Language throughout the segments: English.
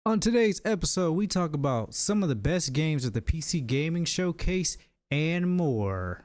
On today's episode, we talk about some of the best games of the PC Gaming Showcase and more.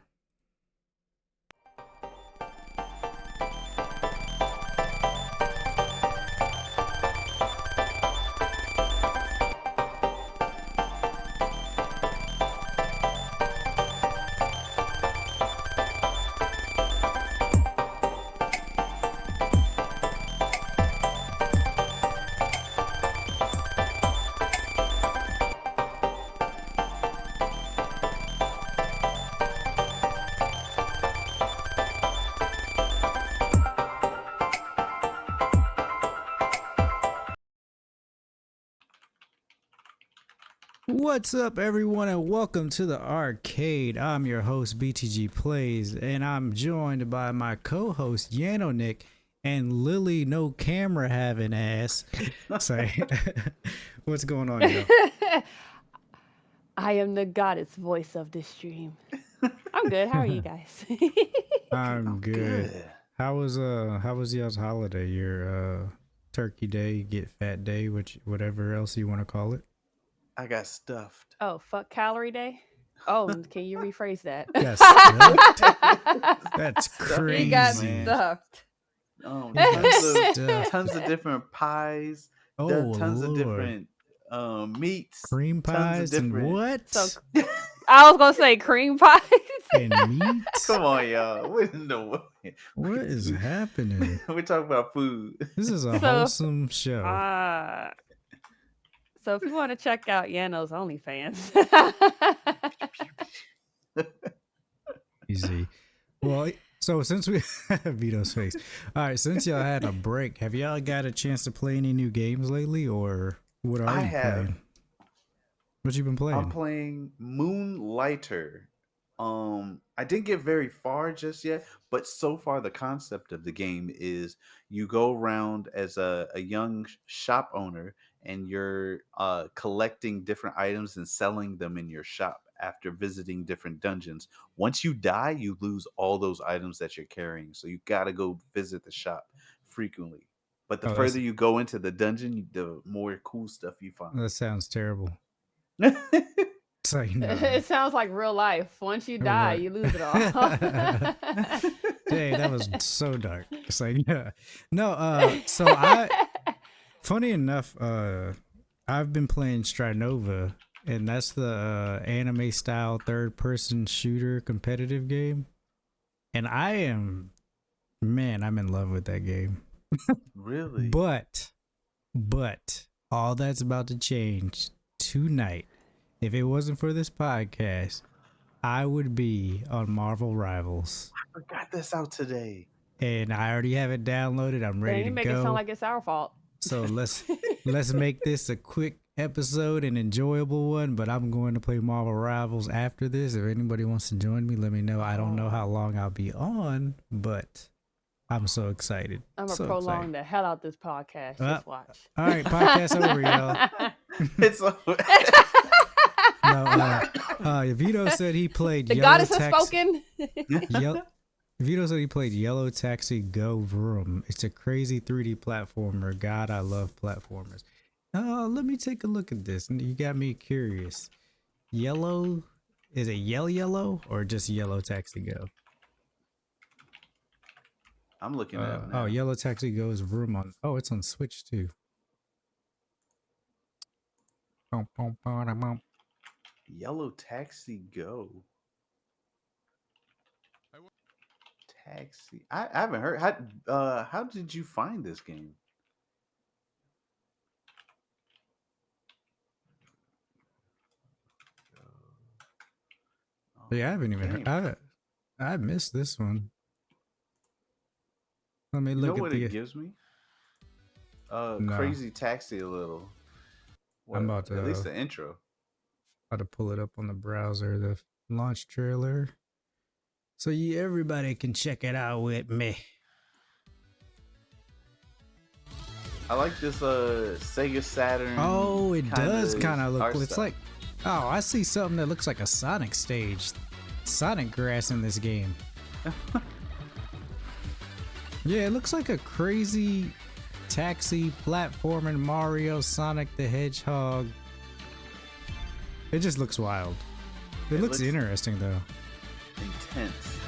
What's up, everyone, and welcome to the arcade. I'm your host, BTG Plays, and I'm joined by my co-host, Yanonick, and Lily No Camera Having Ass. Sorry. What's going on, yo? I am the goddess voice of this stream. I'm good. How are you guys? I'm good. How was y'all's holiday? Your Turkey Day, Get Fat Day, whatever else you want to call it? I got stuffed. Oh, fuck calorie day? Oh, can you rephrase that? Yes. That's crazy. He got stuffed. Tons of different pies. Tons of different meats. Cream pies and what? So, I was going to say cream pies. And meat? Come on, y'all. What is happening? We're talking about food. This is a wholesome show. So if you want to check out Yano's OnlyFans. Easy. Well, so since we Vito's face. All right, since y'all had a break, have y'all got a chance to play any new games lately, or what are you playing? What you been playing? I'm playing Moonlighter. I didn't get very far just yet, but so far the concept of the game is you go around as a young shop owner and you're collecting different items and selling them in your shop after visiting different dungeons. Once you die, you lose all those items that you're carrying. So you got to go visit the shop frequently. But the further you go into the dungeon, the more cool stuff you find. That sounds terrible. So, you know. It sounds like real life. Once you die, you lose it all. Dang, that was so dark. It's like, yeah. No, so funny enough, I've been playing Strinova, and that's the anime style third person shooter competitive game. And I'm in love with that game. Really? But all that's about to change tonight. If it wasn't for this podcast, I would be on Marvel Rivals. I forgot this out today. And I already have it downloaded. I'm ready to go. You make it sound like it's our fault. So let's make this a quick episode, an enjoyable one. But I'm going to play Marvel Rivals after this. If anybody wants to join me, let me know. I don't know how long I'll be on, but I'm so excited. I'm going to prolong the hell out this podcast. Just watch. All right, podcast over, y'all. It's over. No, Vito said he played the Yellow goddess has Taxi. spoken. Vito said he played Yellow Taxi Go Vroom. It's a crazy 3D platformer. God, I love platformers. Let me take a look at this. You got me curious. Yellow, is it yellow or just Yellow Taxi Go? I'm looking at it now. Oh, Yellow Taxi Go's Vroom on. Oh, it's on Switch too. Yellow Taxi Go. Taxi. I haven't heard. How did you find this game? Yeah, I haven't even heard. I missed this one. Let me look at what the. It gives me. Crazy Taxi a little. I'm about to at least the intro. About to pull it up on the browser, the launch trailer, so everybody can check it out with me. I like this Sega Saturn. Oh, it does kind of look. It's like, oh, I see something that looks like a Sonic stage, Sonic grass in this game. Yeah, it looks like a crazy Taxi, platforming, Mario, Sonic the Hedgehog. It just looks wild. It looks interesting though. Intense.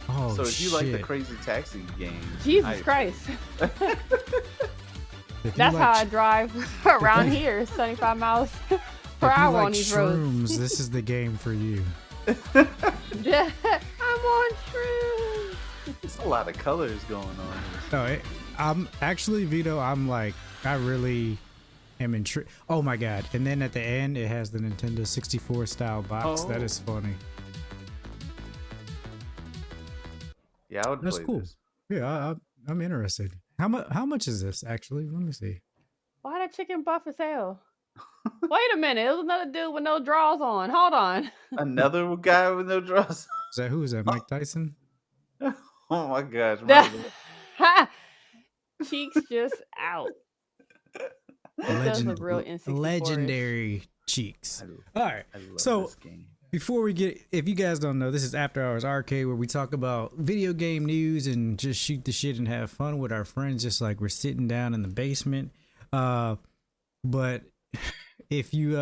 Oh, so if you like the Crazy Taxi game, Jesus Christ. If That's you how like I drive around here, 75 miles per if you hour like on these shrooms, roads. this is the game for you. I'm on shrooms. There's a lot of colors going on here. No, I'm actually, Vito, I'm like, I really am intrigued. Oh my god. And then at the end, it has the Nintendo 64 style box. That is funny. Yeah, I would That's play cool. this. Yeah, I'm interested. How much is this actually? Let me see. Why that chicken buff as hell? Wait a minute. It was another dude with no drawers on. Hold on. Another guy with no draws. Is that who is that? Mike Tyson? Oh my gosh. Remember Ha! Cheeks just out. It does look real N64-ish. Legendary cheeks. All right. I love So this game. before we get, if you guys don't know, this is After Hours Arcade, where we talk about video game news and just shoot the shit and have fun with our friends, just like we're sitting down in the basement. But if you,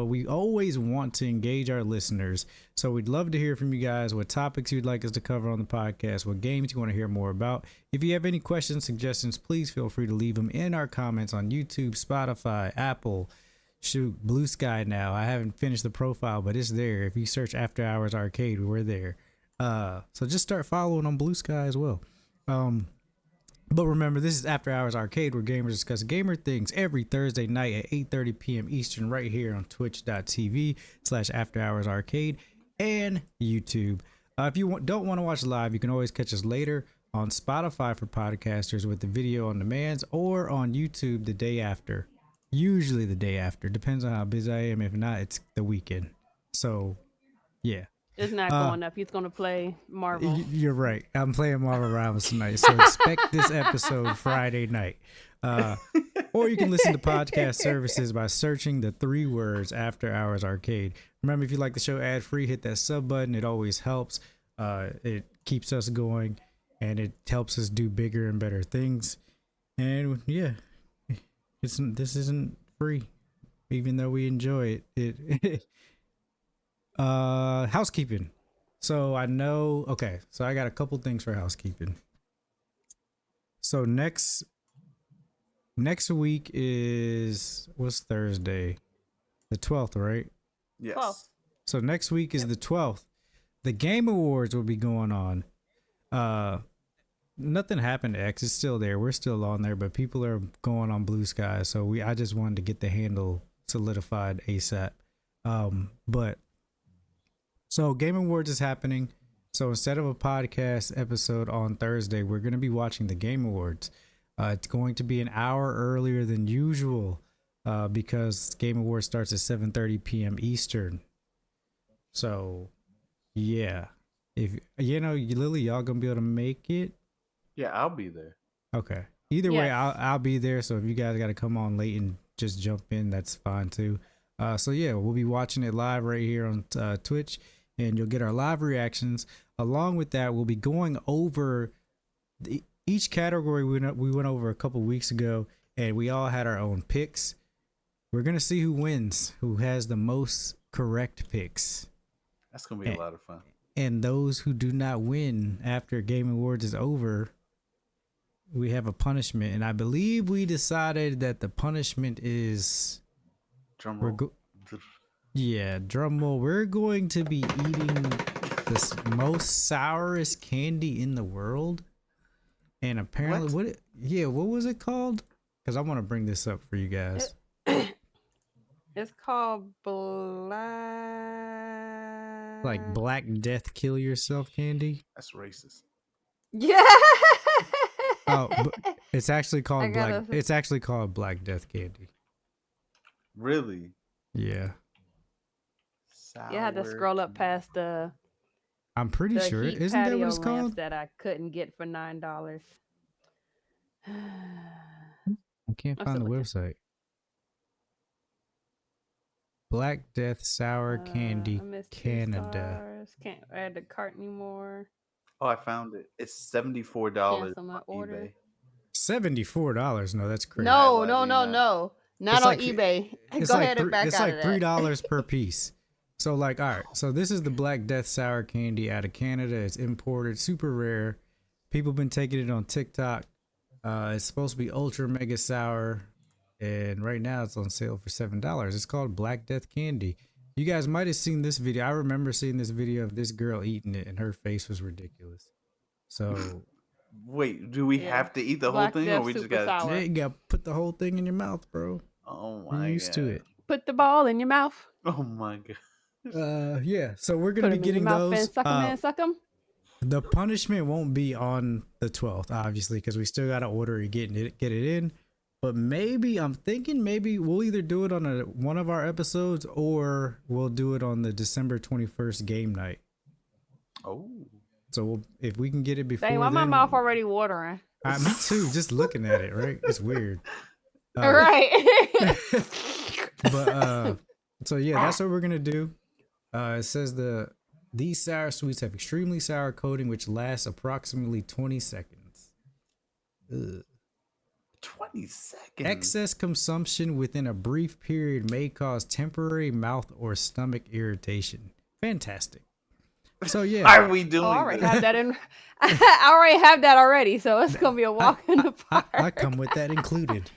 we always want to engage our listeners, so we'd love to hear from you guys what topics you'd like us to cover on the podcast, what games you want to hear more about. If you have any questions, suggestions, please feel free to leave them in our comments on YouTube, Spotify, Apple. Shoot, Blue Sky now. I haven't finished the profile, but it's there. If you search After Hours Arcade, we're there. So just start following on Blue Sky as well. But remember, this is After Hours Arcade, where gamers discuss gamer things every Thursday night at 8:30 p.m. Eastern, right here on twitch.tv/AfterHoursArcade and YouTube. If you don't want to watch live, you can always catch us later on Spotify for podcasters with the video on demands, or on YouTube the day after. Usually the day after. Depends on how busy I am. If not, it's the weekend. So, yeah. It's not going up. He's going to play Marvel. You're right. I'm playing Marvel Rivals tonight. So expect this episode Friday night. Or you can listen to podcast services by searching the 3 words After Hours Arcade. Remember, if you like the show ad-free, hit that sub button. It always helps. It keeps us going, and it helps us do bigger and better things. And, yeah. This isn't free, even though we enjoy it. Housekeeping. So I know. Okay, so I got a couple things for housekeeping. So next week is, what's Thursday? The 12th, right? Yes. 12th. So next week is the 12th. The Game Awards will be going on. Nothing happened to X. It's still there. We're still on there, but people are going on Blue Sky. So I just wanted to get the handle solidified ASAP. But so Game Awards is happening. So instead of a podcast episode on Thursday, we're going to be watching the Game Awards. It's going to be an hour earlier than usual because Game Awards starts at 7:30 p.m. Eastern. So, yeah. If Lily, y'all gonna be able to make it? Yeah, I'll be there. Okay. Either way, Yes. I'll be there. So if you guys got to come on late and just jump in, that's fine too. So yeah, we'll be watching it live right here on Twitch, and you'll get our live reactions. Along with that, we'll be going over each category we went over a couple weeks ago, and we all had our own picks. We're gonna see who wins, who has the most correct picks. That's gonna be a lot of fun. And those who do not win after Game Awards is over, we have a punishment. And I believe we decided that the punishment is... Drum roll. Drum roll. We're going to be eating the most sourest candy in the world. And apparently, what was it called? Because I want to bring this up for you guys. It's called Black... Like Black Death Kill Yourself candy. That's racist. Yeah. Oh, but it's actually called gotta- It's actually called Black Death Candy. Really? Yeah. You had to scroll up past the I'm pretty sure. heat Isn't that patio what it's lamps called? that I couldn't get for $9. I can't I'm find the still looking. website. Black Death Sour Candy I missed 2 Canada. stars. Can't add the cart anymore. Oh, I found it. It's $74 Cancel my on order. eBay. $74. No, that's crazy. No, Why no, do you no, not? no. Not It's on like eBay. it's Go like ahead and back it's out like of that. $3 per piece. So like, all right. So this is the Black Death sour candy out of Canada. It's imported, super rare. People been taking it on TikTok. It's supposed to be ultra mega sour, and right now it's on sale for $7. It's called Black Death candy. You guys might have seen this video. I remember seeing this video of this girl eating it, and her face was ridiculous. So Wait, do we Yeah. have to eat the whole Black thing, or Death we just super got? yeah, sour. you gotta put the whole thing in your mouth, bro. Oh You're my used to god! it. Put the ball in your mouth. Oh my god! Yeah. So we're gonna Put be them in your getting mouth and those. suck them in, suck them. The punishment won't be on the 12th, obviously, because we still gotta order it, get it in. But maybe I'm thinking maybe we'll either do it on one of our episodes or we'll do it on the December 21st game night. Oh, So if we can get it before Dang, why my then, mouth already watering? me too. Just looking at it, right? It's weird. All right. But so yeah, that's what we're gonna do. It says these sour sweets have extremely sour coating, which lasts approximately 20 seconds. Ugh. 20 seconds. Excess consumption within a brief period may cause temporary mouth or stomach irritation. Fantastic. So yeah, Why are we doing I already this? have that in. I already have that already, so it's gonna be a walk in the park. I come with that included.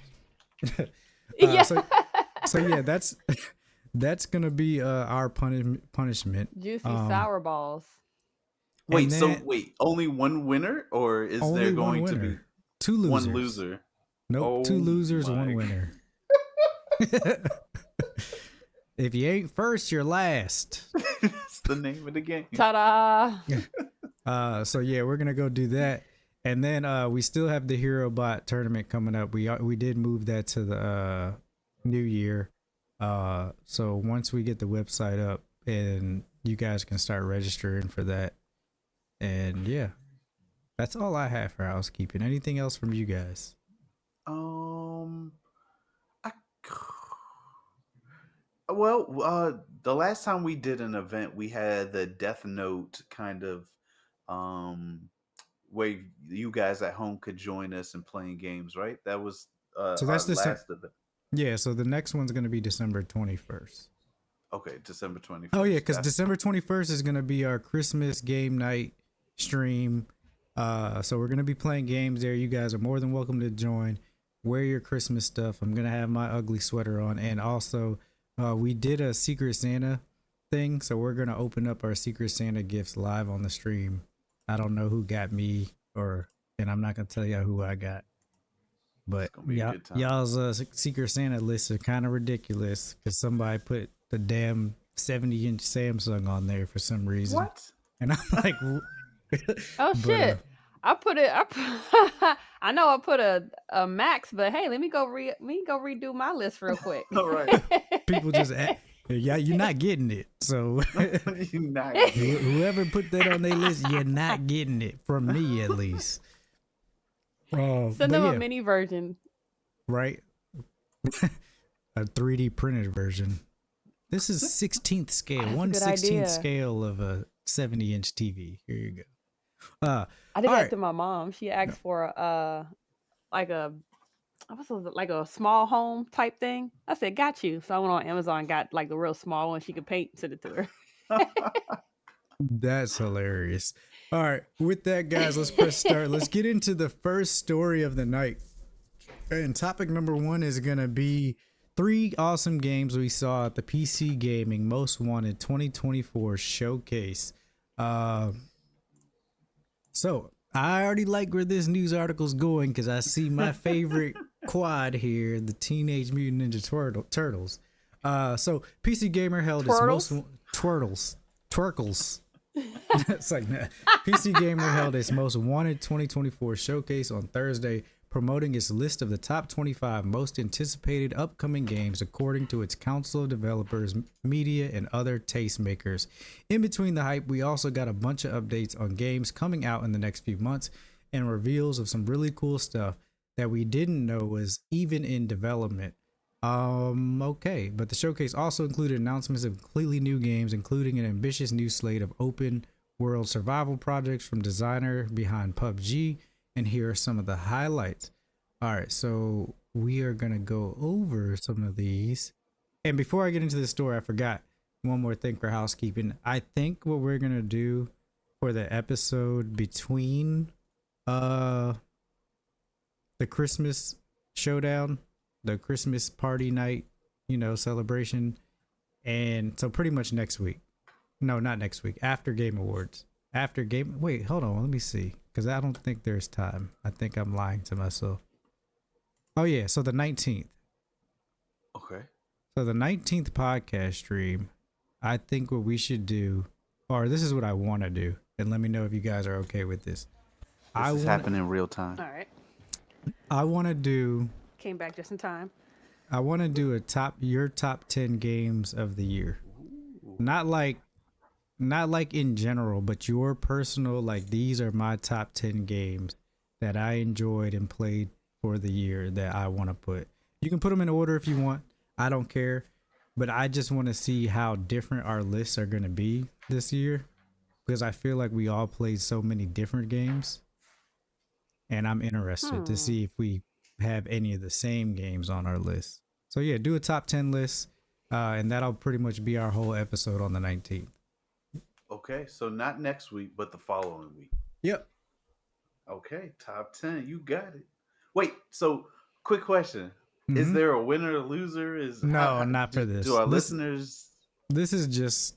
Yeah. So yeah, that's gonna be our punishment. Juicy sour balls. Wait, And so then- wait, only one winner, or is Only there one going to winner. be Two losers. one loser? Nope, two Oh losers, my one winner. If you ain't first, you're last. That's the name of the game. Ta-da! So yeah, we're gonna go do that, and then we still have the Hero Bot tournament coming up. We did move that to the new year. So once we get the website up, and you guys can start registering for that, and yeah, that's all I have for housekeeping. Anything else from you guys? I, well, the last time we did an event, we had the Death Note kind of, where you guys at home could join us in playing games, right? That was So our that's last event. Yeah, so the next one's gonna be December 21st. Okay, December 21st. Oh yeah, because That's- December 21st is gonna be our Christmas game night stream. So we're gonna be playing games there. You guys are more than welcome to join. Wear your Christmas stuff. I'm gonna have my ugly sweater on, and also we did a Secret Santa thing, so we're gonna open up our Secret Santa gifts live on the stream. I don't know who got me, and I'm not gonna tell you who I got. But gonna be a good time. y'all's Secret Santa lists are kind of ridiculous because somebody put the damn 70-inch Samsung on there for some reason. What? And I'm like, Oh But, shit! I know I put a max, but hey, let me go redo my list real quick. All right. people just, yeah, you're not getting it. So You're not gonna- whoever put that on their list, you're not getting it from me at least. Send but them yeah, a mini version. right? A 3D printed version. This is 16th scale, That's a one good 16th idea. scale of a 70-inch TV. Here you go. I did All that right. to my mom. She asked for like a what's it, like a small home type thing. I said, got you. So I went on Amazon and got like the real small one she could paint, send it to her. That's hilarious. All right, with that, guys, let's press start. Let's get into the first story of the night. And topic number one is going to be 3 awesome games we saw at the PC Gaming Most Wanted 2024 showcase. So I already like where this news article's going because I see my favorite quad here, the Teenage Mutant Ninja Turtles. So PC Gamer held its most Twerkles. It's like that. PC Gamer held its Most Wanted 2024 showcase on Thursday, promoting its list of the top 25 most anticipated upcoming games according to its Council of Developers, Media, and other tastemakers. In between the hype, we also got a bunch of updates on games coming out in the next few months and reveals of some really cool stuff that we didn't know was even in development. Okay, but the showcase also included announcements of completely new games, including an ambitious new slate of open world survival projects from designer behind PUBG, and here are some of the highlights. All right, so we are gonna go over some of these. And before I get into the story, I forgot one more thing for housekeeping. I think what we're gonna do for the episode between the Christmas showdown, the Christmas party night, celebration, and so pretty much next week. No, not next week. After Game Awards. After Game. Wait, hold on. Let me see, because I don't think there's time. I think I'm lying to myself. Oh yeah, so the 19th. Okay. So the 19th podcast stream, I think what we should do, or this is what I want to do, and let me know if you guys are okay with this. This is happening in real time. All right. I want to do. Came back just in time. I want to do your top 10 games of the year. Not like in general, but your personal, like, these are my top 10 games that I enjoyed and played for the year that I want to put. You can put them in order if you want. I don't care. But I just want to see how different our lists are going to be this year, because I feel like we all played so many different games. And I'm interested to see if we have any of the same games on our list. So yeah, do a top 10 list, and that'll pretty much be our whole episode on the 19th. Okay, so not next week, but the following week. Yep. Okay, top 10. You got it. Wait, so quick question. Is there a winner or loser? Not for this. Do our listeners... This is just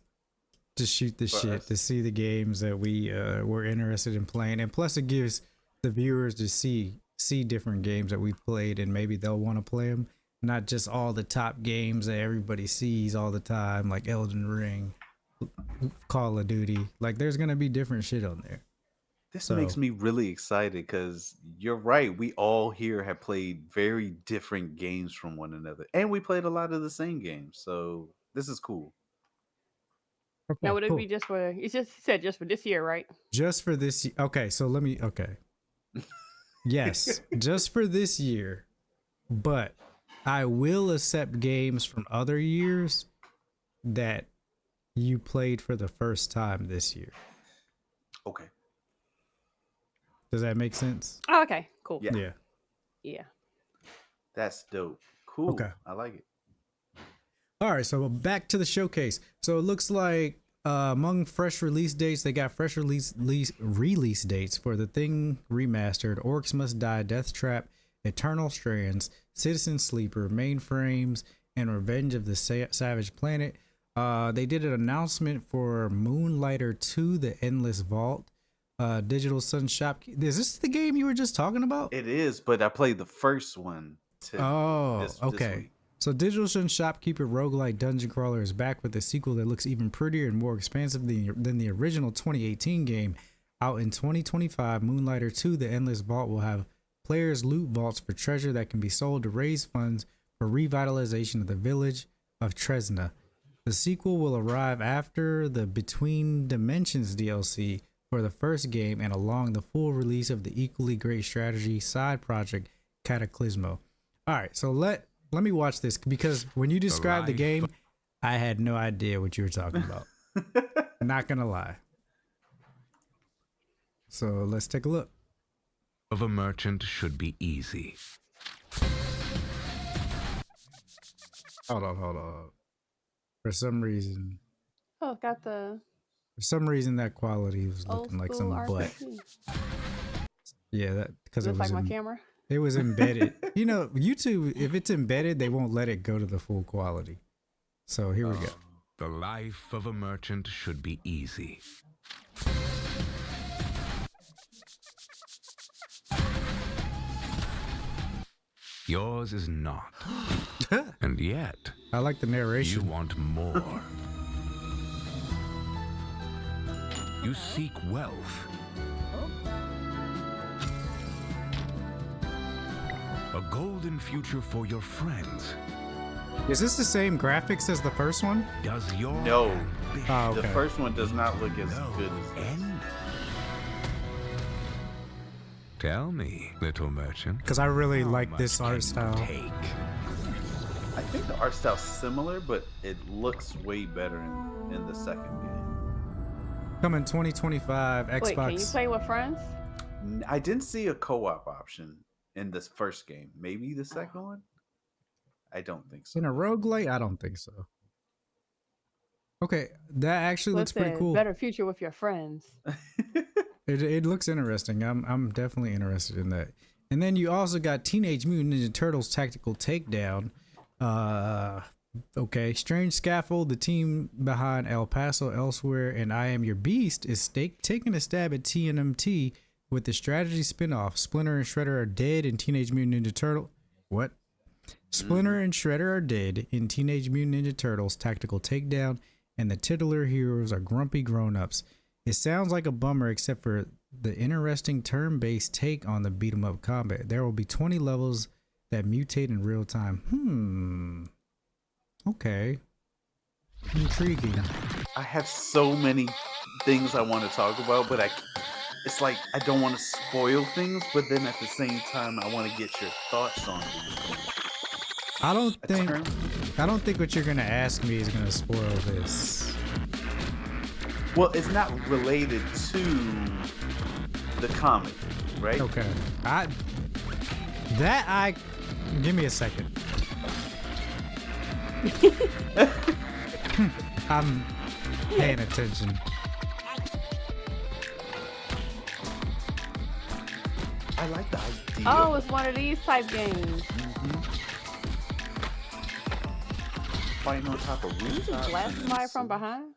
to shoot the shit, to see the games that we were interested in playing. And plus it gives the viewers to see different games that we played, and maybe they'll want to play them. Not just all the top games that everybody sees all the time, like Elden Ring, Call of Duty. Like, there's going to be different shit on there. This makes me really excited, because you're right. We all here have played very different games from one another, and we played a lot of the same games. So this is cool. Okay, Now, would it be just for, you said just for this year, right? Just for this year. Okay, so yes, just for this year, but I will accept games from other years that you played for the first time this year. Okay. Does that make sense? Oh, okay, cool. Yeah. That's dope. Cool. Okay. I like it. All right, so back to the showcase. So it looks like among fresh release dates, they got fresh release dates for The Thing Remastered, Orcs Must Die, Death Trap, Eternal Strands, Citizen Sleeper, Mainframes, and Revenge of the Savage Planet. They did an announcement for Moonlighter 2, The Endless Vault. Digital Sun Shop. Is this the game you were just talking about? It is, but I played the first one. This week. So Digital Sun Shopkeeper roguelike dungeon crawler is back with a sequel that looks even prettier and more expansive than the original 2018 game. Out in 2025, Moonlighter 2, The Endless Vault will have players loot vaults for treasure that can be sold to raise funds for revitalization of the village of Tresna. The sequel will arrive after the Between Dimensions DLC for the first game and along the full release of the equally great strategy side project Cataclysmo. All right, so let me watch this, because when you described the game, I had no idea what you were talking about. Not gonna lie. So let's take a look. Of a merchant should be easy. Hold on. For some reason got the that quality was looking like some butt. Yeah, that because it was like my camera. It was embedded. YouTube, if it's embedded, they won't let it go to the full quality. So here we go. The life of a merchant should be easy. Yours is not. And yet, I like the narration. you want more. You seek wealth. A golden future for your friends. Is this the same graphics as the first one? Does your No. ambition Oh, okay. The first one does not look as good as this. end? Tell me, little merchant. Because I really how like much this can art you style. take? I think the art style's similar, but it looks way better in the second game. Coming 2025 Xbox. Wait, can you play with friends? I didn't see a co-op option in this first game. Maybe the second one. I don't think so. In a roguelite, I don't think so. Okay, that actually looks pretty cool. Better future with your friends. It looks interesting. I'm definitely interested in that. And then you also got Teenage Mutant Ninja Turtles Tactical Takedown. Okay, Strange Scaffold, the team behind El Paso Elsewhere and I Am Your Beast, is taking a stab at TNMT with the strategy spinoff. Splinter and Shredder are dead in Teenage Mutant Ninja Turtle. What? Splinter and Shredder are dead in Teenage Mutant Ninja Turtles Tactical Takedown, and the titular heroes are grumpy grown-ups. It sounds like a bummer except for the interesting turn-based take on the beat-em-up combat. There will be 20 levels that mutate in real time. Okay. Intriguing. I have so many things I want to talk about, but it's like I don't want to spoil things, but then at the same time I want to get your thoughts on these. I don't think what you're gonna ask me is gonna spoil this. Well, it's not related to the comic, right? Okay. Give me a second. I'm paying attention. I like the idea. Oh, it's one of these type games. Fighting on top of rooftops. Just blast somebody from behind.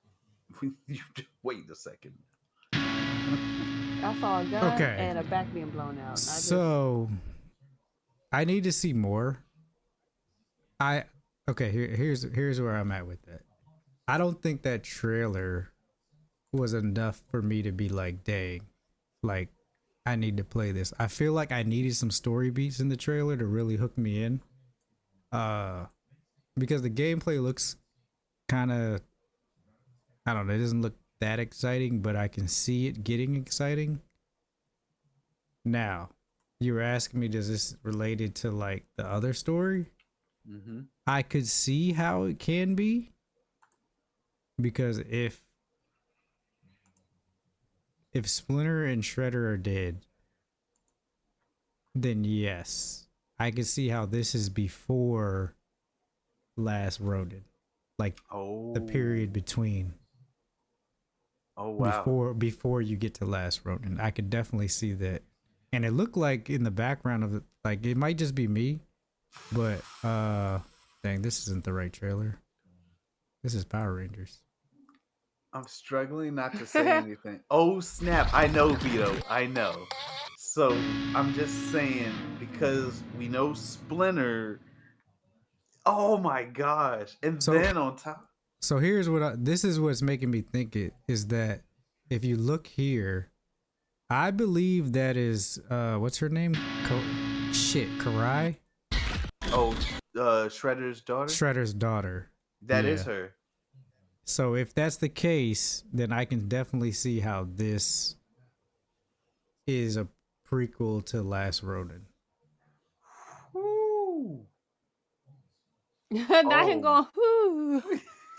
Wait a second. I saw a gun and a back being blown out. So I need to see more. Here's where I'm at with that. I don't think that trailer was enough for me to be like, dang, like I need to play this. I feel like I needed some story beats in the trailer to really hook me in. Because the gameplay looks kind of, I don't know, it doesn't look that exciting, but I can see it getting exciting. Now, you were asking me, does this related to like the other story? Mm-hmm. I could see how it can be, because if Splinter and Shredder are dead, then yes, I could see how this is before Last Ronin, like the period between. Oh wow! Before you get to Last Ronin, I could definitely see that, and it looked like in the background of it, like it might just be me, but dang, this isn't the right trailer. This is Power Rangers. I'm struggling not to say anything. Oh snap! I know, Vito. I know. So I'm just saying because we know Splinter. Oh my gosh! And then on top. So here's this is what's making me think it is that if you look here, I believe that is what's her name? Karai? Oh, Shredder's daughter. Shredder's daughter. That is her. So if that's the case, then I can definitely see how this is a prequel to Last Ronin. Woo. Not him going, whoo.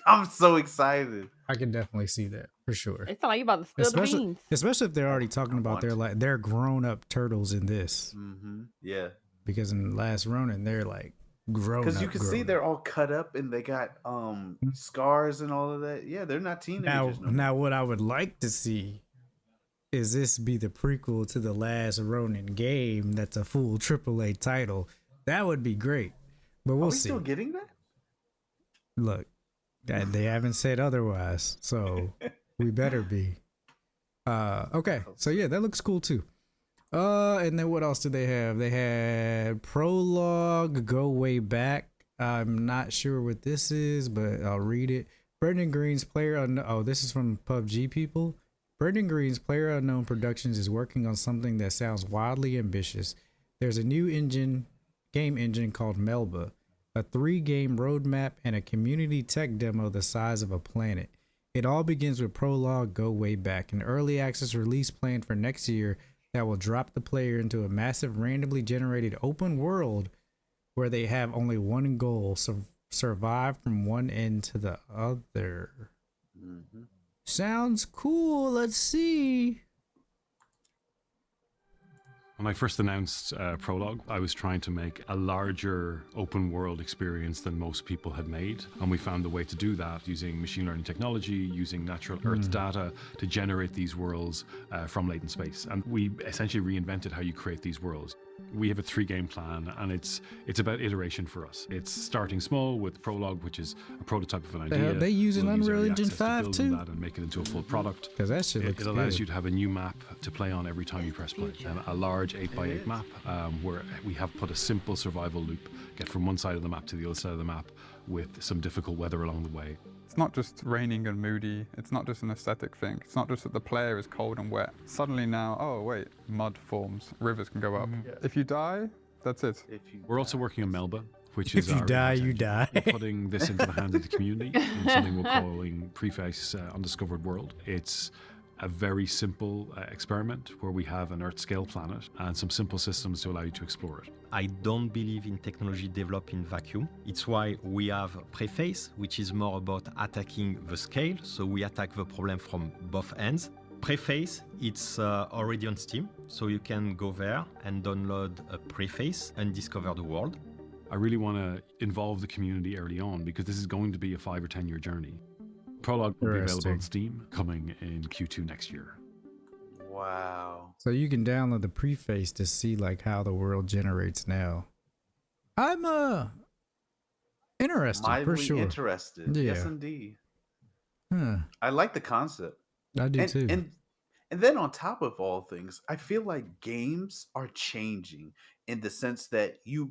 I'm so excited. I can definitely see that for sure. It's like you about to spill the beans. Especially if they're already talking about they're grown up turtles in this. Mm-hmm. Yeah. Because in Last Ronin they're like grown up. Because you can see they're all cut up and they got scars and all of that. Yeah, they're not teenagers. Now what I would like to see is this be the prequel to the Last Ronin game that's a full AAA title. That would be great. But we'll see. Are we still getting that? Look, they haven't said otherwise, so we better be. Okay, so yeah, that looks cool too. And then what else did they have? They had Prologue, Go Way Back. I'm not sure what this is, but I'll read it. Brendan Green's this is from PUBG people. Brendan Green's PlayerUnknown Productions is working on something that sounds wildly ambitious. There's a new game engine called Melba, a 3-game roadmap, and a community tech demo the size of a planet. It all begins with Prologue, Go Way Back, an early access release planned for next year that will drop the player into a massive randomly generated open world where they have only one goal: survive from one end to the other. Mm-hmm. Sounds cool. Let's see. When I first announced Prologue, I was trying to make a larger open world experience than most people had made. And we found a way to do that using machine learning technology, using natural earth data to generate these worlds from latent space. And we essentially reinvented how you create these worlds. We have a 3-game plan, and it's about iteration for us. It's starting small with Prologue, which is a prototype of an idea. They using We'll use Unreal early Engine access to 5 build too? on that and make it into a full product. Because that shit looks It allows good. you to have a new map to play on every time you press play. And a large 8x8 map where we have put a simple survival loop, get from one side of the map to the other side of the map with some difficult weather along the way. It's not just raining and moody, it's not just an aesthetic thing, it's not just that the player is cold and wet. Suddenly now, oh wait, mud forms, rivers can go up. If you die, that's it. We're also working on Melba, which If is you our die, AI you engine. die. We're putting this into the hands of the community in something we're calling Preface Undiscovered World. It's a very simple experiment where we have an Earth-scale planet and some simple systems to allow you to explore it. I don't believe in technology developed in vacuum. It's why we have Preface, which is more about attacking the scale. So we attack the problem from both ends. Preface, it's already on Steam, so you can go there and download a Preface and discover the world. I really want to involve the community early on because this is going to be a 5 or 10 year journey. Prologue will be available on Steam coming in Q2 next year. Wow. So you can download the preface to see like how the world generates now. I'm interested for Mildly sure. interested. Yeah. Yes, indeed. Huh. I like the concept. I do too. And then on top of all things, I feel like games are changing in the sense that you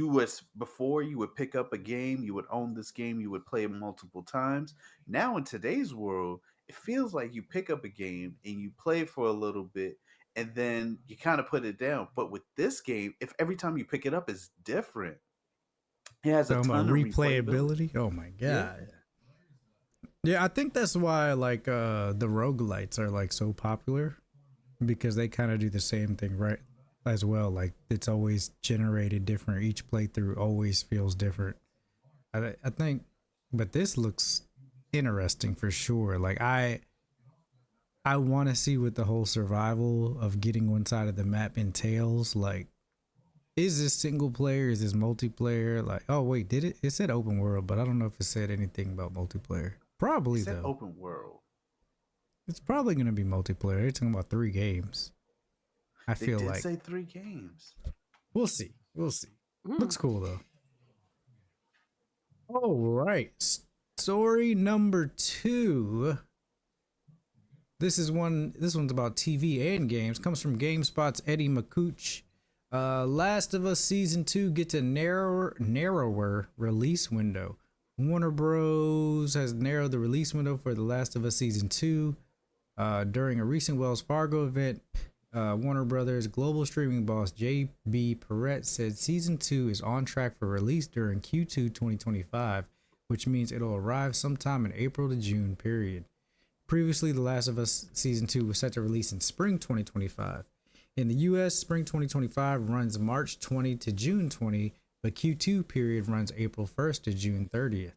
was before you would pick up a game, you would own this game, you would play it multiple times. Now in today's world, it feels like you pick up a game and you play for a little bit and then you kind of put it down. But with this game, if every time you pick it up is different. It has a Talking ton about of replayability. Oh my god. Yeah, I think that's why like the roguelites are like so popular because they kind of do the same thing right as well. Like it's always generated different. Each playthrough always feels different. I think, but this looks interesting for sure. Like I want to see what the whole survival of getting one side of the map entails. Like, is this single player? Is this multiplayer? Like, oh wait, did it? It said open world, but I don't know if it said anything about multiplayer. Probably It's an though. open world. It's probably gonna be multiplayer. They're talking about 3 games. I They feel did like say 3 games. we'll see. We'll see. Looks cool though. All right, story number 2. This one's about TV and games. Comes from GameSpot's Eddie McCooch. Last of Us Season 2 gets a narrower release window. Warner Bros. Has narrowed the release window for The Last of Us Season 2. During a recent Wells Fargo event, Warner Brothers global streaming boss J.B. Perrette said Season 2 is on track for release during Q2 2025, which means it'll arrive sometime in April to June period. Previously, The Last of Us Season 2 was set to release in spring 2025. In the US, spring 2025 runs March 20 to June 20, but Q2 period runs April 1st to June 30th.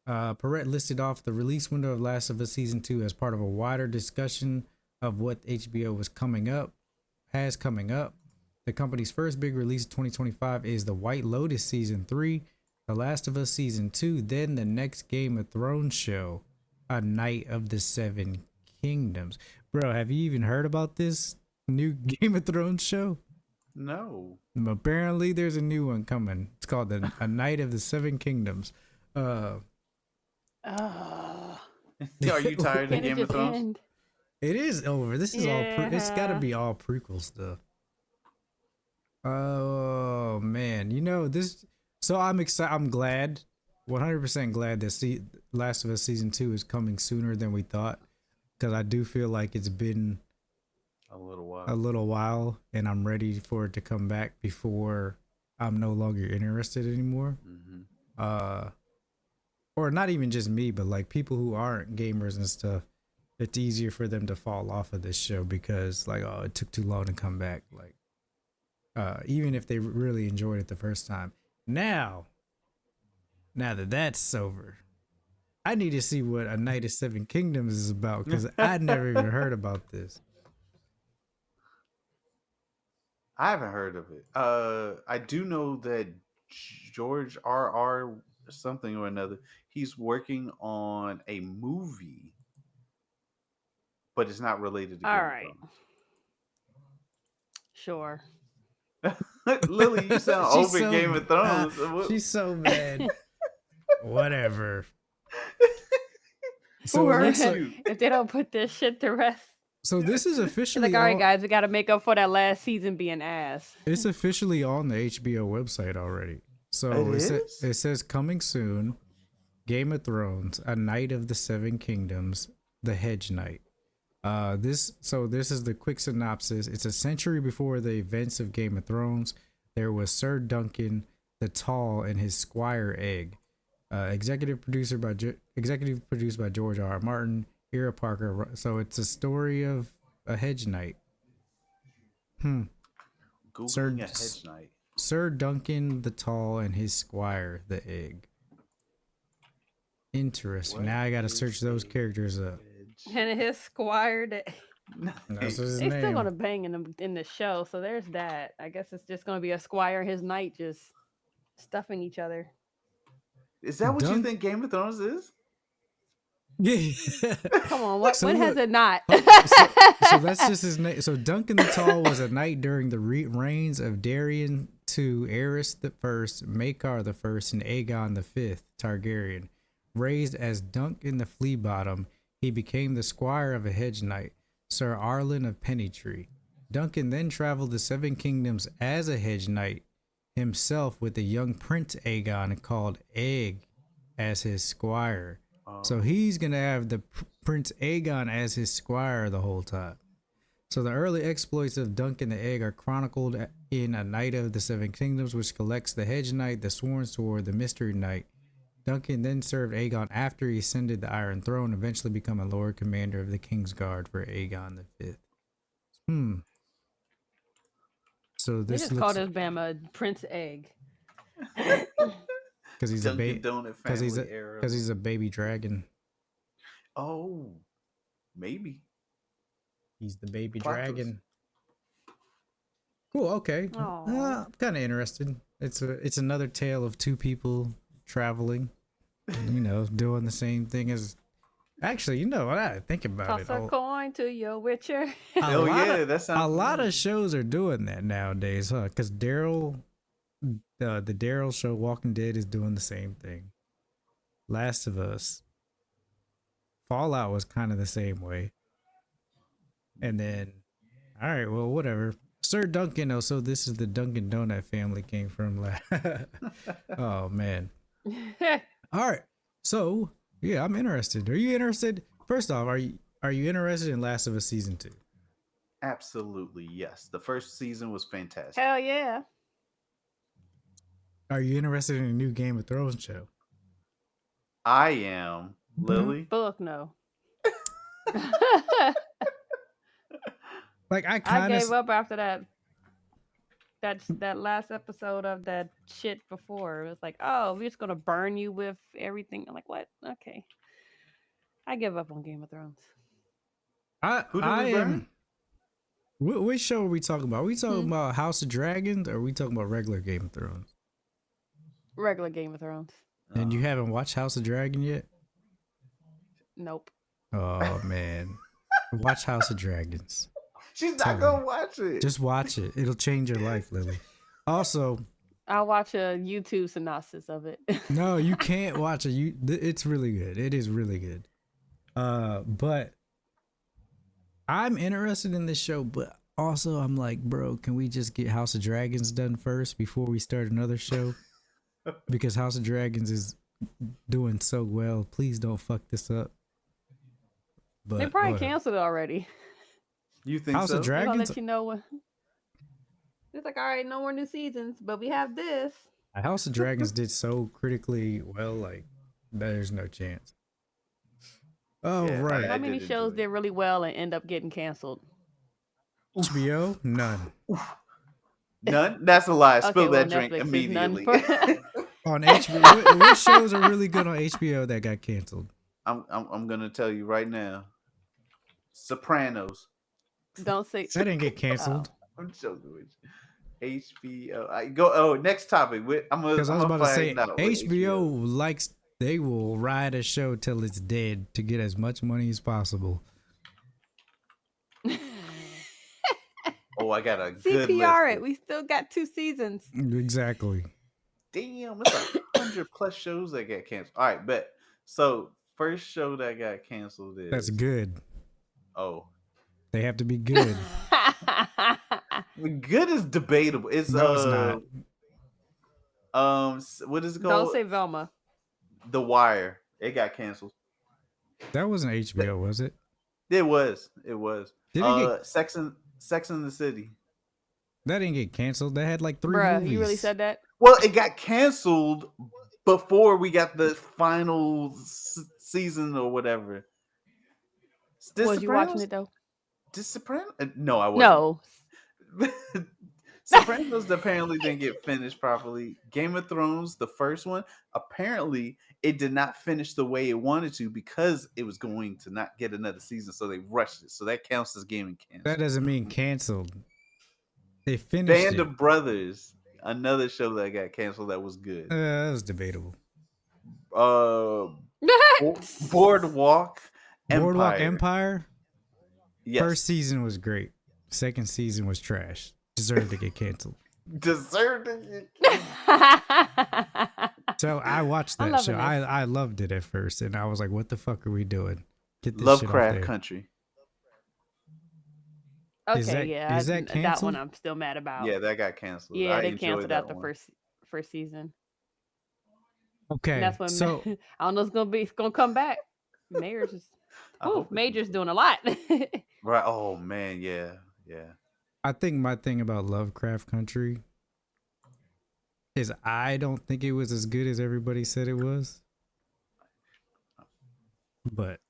Perrette listed off the release window of Last of Us Season 2 as part of a wider discussion of what HBO has coming up. The company's first big release of 2025 is The White Lotus Season 3, The Last of Us Season 2, then the next Game of Thrones show, A Night of the Seven Kingdoms. Bro, have you even heard about this new Game of Thrones show? No. Apparently there's a new one coming. It's called A Night of the Seven Kingdoms. Are you tired of Can it Game of just Thrones? end? It is over. This is all it's got to Yeah. be all prequel stuff. Oh man, this. So I'm excited. I'm glad, 100% glad that Last of Us Season 2 is coming sooner than we thought, because I do feel like it's been A little while. a little while, and I'm ready for it to come back before I'm no longer interested anymore. Or not even just me, but like people who aren't gamers and stuff. It's easier for them to fall off of this show because like, oh, it took too long to come back. Like, even if they really enjoyed it the first time. Now that that's over, I need to see what A Night of Seven Kingdoms is about because I'd never even heard about this. I haven't heard of it. I do know that George R. something or another. He's working on a movie, but it's not related to All Game right. of Sure. Thrones. Lily, you sound She's over so Game of Thrones. she's so mad. Whatever. So Or it looks like, you. if they don't put this shit to rest. so this is It's officially like, all right, on, guys, we got to make up for that last season being ass. it's officially on the HBO website already. So It is? it says coming soon, Game of Thrones, A Knight of the Seven Kingdoms, The Hedge Knight. This is the quick synopsis. It's a century before the events of Game of Thrones. There was Sir Duncan the Tall and his squire Egg. Executive produced by George R. R. Martin, Ira Parker. So it's a story of a hedge knight. Googling a hedge knight. Sir Duncan the Tall and his squire the Egg. Interesting. Now I gotta search those characters up. And his squire, That's his they still name. gonna bang in the show, so there's that. I guess it's just gonna be a squire and his knight just stuffing each other. Is that what you Dunk- think Game of Thrones is? Yeah. Come on, So when has look- it not? So that's just his name. So Duncan the Tall was a knight during the reigns of Darion II, Aerys the First, Maekar the First, and Aegon the Fifth Targaryen. Raised as Duncan the Fleabottom, he became the squire of a hedge knight, Sir Arlen of Pennytree. Duncan then traveled the Seven Kingdoms as a hedge knight himself with the young Prince Aegon called Egg as his squire. So he's going to have the Prince Aegon as his squire the whole time. So the early exploits of Duncan the Egg are chronicled in A Knight of the Seven Kingdoms, which collects the Hedge Knight, the Sworn Sword, the Mystery Knight. Duncan then served Aegon after he ascended the Iron Throne, eventually become a Lord Commander of the King's Guard for Aegon the Fifth. So They this just looks called his Bama Prince Egg. because he's Dunkin' Donut family era. because he's a baby dragon. Oh, maybe. He's the baby Plot dragon. Cool. Okay. Aw. I'm kind of interested. It's another tale of two people traveling, doing the same thing as. Actually, what I think about Toss it. a coin to your witcher. Oh yeah, that sounds. A lot familiar. of shows are doing that nowadays, huh? Because Daryl, the Daryl show, Walking Dead, is doing the same thing. Last of Us, Fallout was kind of the same way. And then, all right, well, whatever. Sir Duncan. Oh, so this is the Dunkin' Donut family came from. Oh man. All right. So yeah, I'm interested. Are you interested? First off, are you interested in Last of Us season 2? Absolutely yes. The first season was fantastic. Hell yeah. Are you interested in a new Game of Thrones show? I am Lily. Fuck no. Like I I kind gave of up after that last episode of that shit before. It was like, oh, we're just gonna burn you with everything. I'm like, what? Okay. I give up on Game of Thrones. Who did we burn? am. Which show are we talking about? Are we talking about House of Dragons, or are we talking about regular Game of Thrones? Regular Game of Thrones. And you haven't watched House of Dragon yet? Nope. Oh man, watch House of Dragons. She's Tell not gonna me. watch it. Just watch it. It'll change your life, Lily. Also, I'll watch a YouTube synopsis of it. no, you can't watch it. It's really good. It is really good. But I'm interested in this show, but also I'm like, bro, can we just get House of Dragons done first before we start another show? Because House of Dragons is doing so well. Please don't fuck this up. But They probably whatever. canceled it already. You think House so? of They're gonna Dragons. let you know when. It's like, all right, no more new seasons, but we have this. House of Dragons did so critically well, like there's no chance. Oh Yeah, right, I How many did shows enjoy it. did really well and end up getting canceled? HBO none. None. That's a lie. Okay, Spill well, that drink Netflix is none immediately. for- On HBO. What shows are really good on HBO that got canceled? I'm gonna tell you right now. Sopranos. Don't say That didn't get canceled. I'm joking with you. HBO. I go. Oh, next topic. I'm Because I was gonna about to say find out. HBO likes they will ride a show till it's dead to get as much money as possible. Oh, I got a good CPR list. it. We still got 2 seasons. Exactly. Damn, it's 100 plus shows that got canceled. All right, bet. So first show that got canceled is That's good. Oh, They have to be good. good is debatable. It's No, it's not. what is it Don't called? say Velma. The Wire. It got canceled. That wasn't HBO, was it? It was. It was. Did it get? Sex in the City. That didn't get canceled. They had like 3 Bruh, movies. you really said that? Well, it got canceled before we got the final season or whatever. Was you watching it though? Sopranos? No, I wasn't. No. Sopranos apparently didn't get finished properly. Game of Thrones, the first one, apparently it did not finish the way it wanted to because it was going to not get another season, so they rushed it. So that counts as gaming canceled. That doesn't mean canceled. They finished Band it. of Brothers, another show that got canceled that was good. That was debatable. Boardwalk Empire. Yes. First season was great. Second season was trash. Deserved to get canceled. Deserved it. So I watched that show. it. I loved it at first, and I was like, "What the fuck are we doing? Get this Lovecraft shit off Country. Okay, Is that- yeah. is that that canceled? one I'm still mad about. Yeah, that got canceled. Yeah, I they enjoyed canceled that out the one. first season. there." Okay, And that's when so I don't know it's gonna come back. Mayor's just I hope it Major's comes doing a lot. Right. Oh man, yeah. I think my thing about Lovecraft Country is I don't think it was as good as everybody said it was. But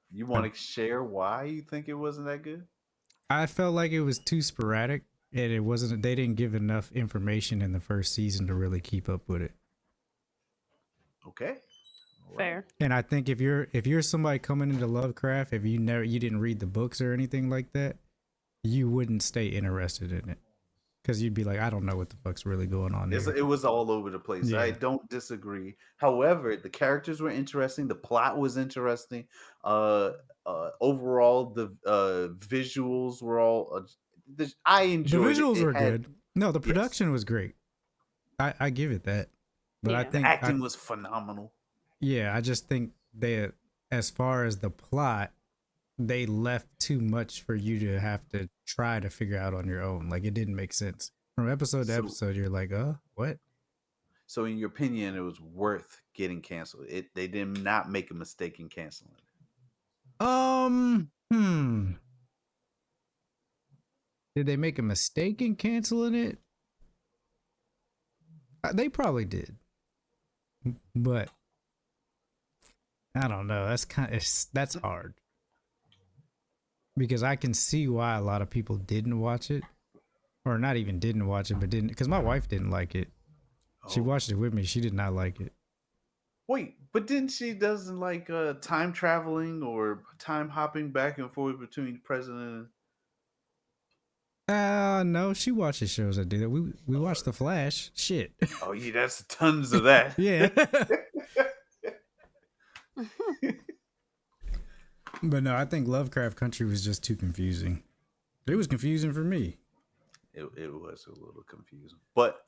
You want to share why you think it wasn't that good? I felt like it was too sporadic, and it wasn't. They didn't give enough information in the first season to really keep up with it. Okay. All right. Fair. And I think if you're somebody coming into Lovecraft, if you didn't read the books or anything like that, you wouldn't stay interested in it because you'd be like, I don't know what the fuck's really going on there. It was all over the place. Yeah. I don't disagree. However, the characters were interesting. The plot was interesting. Overall, the visuals were all. I enjoyed The visuals it. were good. No, the production was great. I give it that. But I Yeah. think Acting was phenomenal. Yeah, I just think that as far as the plot, they left too much for you to have to try to figure out on your own. Like it didn't make sense. From episode to episode, you're like, what? So, in your opinion, it was worth getting canceled. They did not make a mistake in canceling it. Did they make a mistake in canceling it? They probably did. But I don't know. That's hard. Because I can see why a lot of people didn't watch it. Or not even didn't watch it, but didn't, because my wife didn't like it. She watched it with me. She did not like it. Wait, but didn't she doesn't like time traveling or time hopping back and forth between president and... No, she watches shows that do that. We watch The Flash. Shit. Oh yeah, that's tons of that. Yeah. But no, I think Lovecraft Country was just too confusing. It was confusing for me. It was a little confusing, but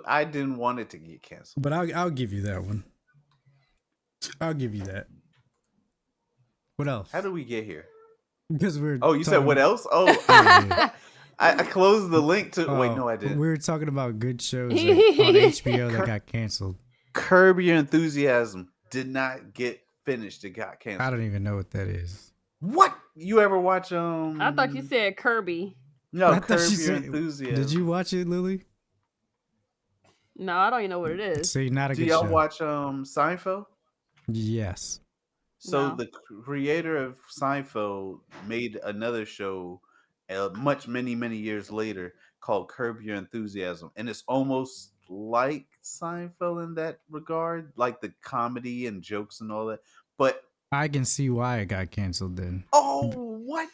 I didn't want it to get canceled. But I'll give you that one. I'll give you that. What else? How do we get here? Because we're. Oh, you said what else? Oh, Yeah. I closed the link to. Wait, no, I didn't. We were talking about good shows on HBO that got canceled. Curb Your Enthusiasm did not get finished. It got canceled. I don't even know what that is. What? You ever watch I thought you said Kirby. No, I thought Curb you Your said- Enthusiasm. Did you watch it, Lily? No, I don't even know what it is. See, not a Do good y'all show. watch Seinfeld? Yes. So No. the creator of Seinfeld made another show many years later called Curb Your Enthusiasm, and it's almost like Seinfeld in that regard, like the comedy and jokes and all that. But I can see why it got canceled then. oh, what?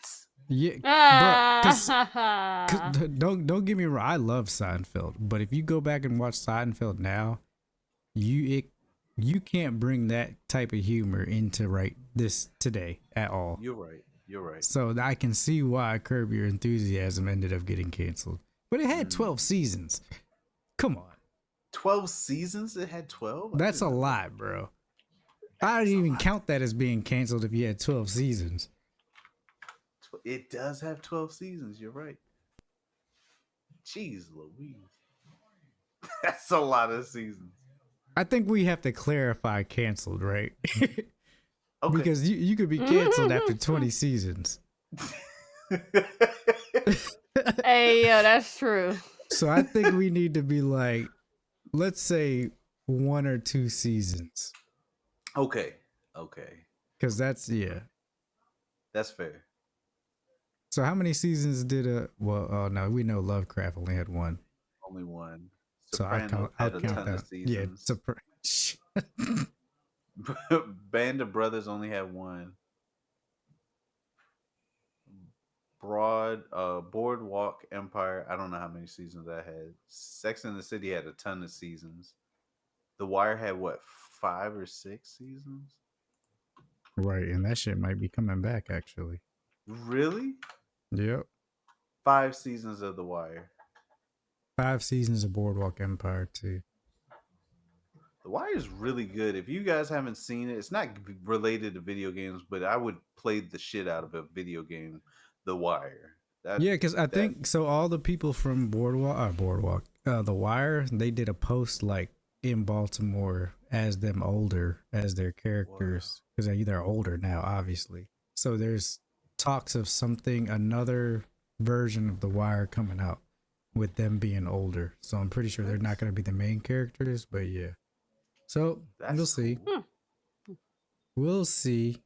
Yeah, bro. Don't get me wrong. I love Seinfeld, but if you go back and watch Seinfeld now, you can't bring that type of humor into this today at all. You're right. You're right. So I can see why Curb Your Enthusiasm ended up getting canceled. But it had 12 seasons. Come on. 12 seasons? It had 12? That's a lot, bro. I didn't even count that as being canceled if you had 12 seasons. It does have 12 seasons. You're right. Jeez Louise. That's a lot of seasons. I think we have to clarify canceled, right? Okay. Because you could be canceled after 20 seasons. Hey, yeah, that's true. So I think we need to be like, let's say 1 or 2 seasons. Okay. Because that's That's fair. So how many seasons did no, we know Lovecraft only had 1. Only 1. So I'll count ton that. of seasons. Yeah, Band of Brothers only had 1. Boardwalk Empire, I don't know how many seasons that had. Sex and the City had a ton of seasons. The Wire had what, 5 or 6 seasons? right, and that shit might be coming back actually. Really? Yep. 5 seasons of The Wire. 5 seasons of Boardwalk Empire too. The Wire is really good. If you guys haven't seen it, it's not related to video games, but I would play the shit out of a video game, The Wire. Yeah, because I think so. All the people from The Wire, they did a post like in Baltimore as them older as their characters because they're older now, obviously. So there's talks of another version of The Wire coming out with them being older. So I'm pretty sure they're not going to be the main characters, but yeah. So we'll see. Cool. We'll see.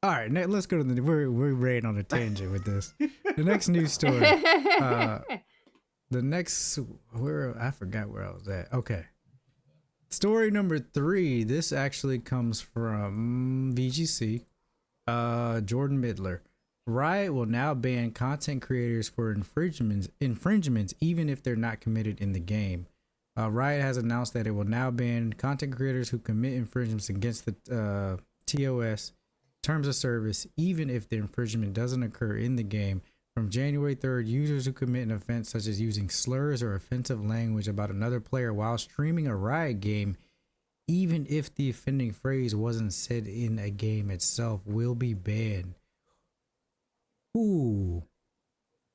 All right, let's go to we're right on a tangent with this. The next news story. I forgot where I was at. Okay. Story number 3. This actually comes from VGC. Jordan Midler. Riot will now ban content creators for infringements even if they're not committed in the game. Riot has announced that it will now ban content creators who commit infringements against the TOS terms of service, even if the infringement doesn't occur in the game. From January 3rd, users who commit an offense such as using slurs or offensive language about another player while streaming a Riot game, even if the offending phrase wasn't said in a game itself, will be banned. Ooh.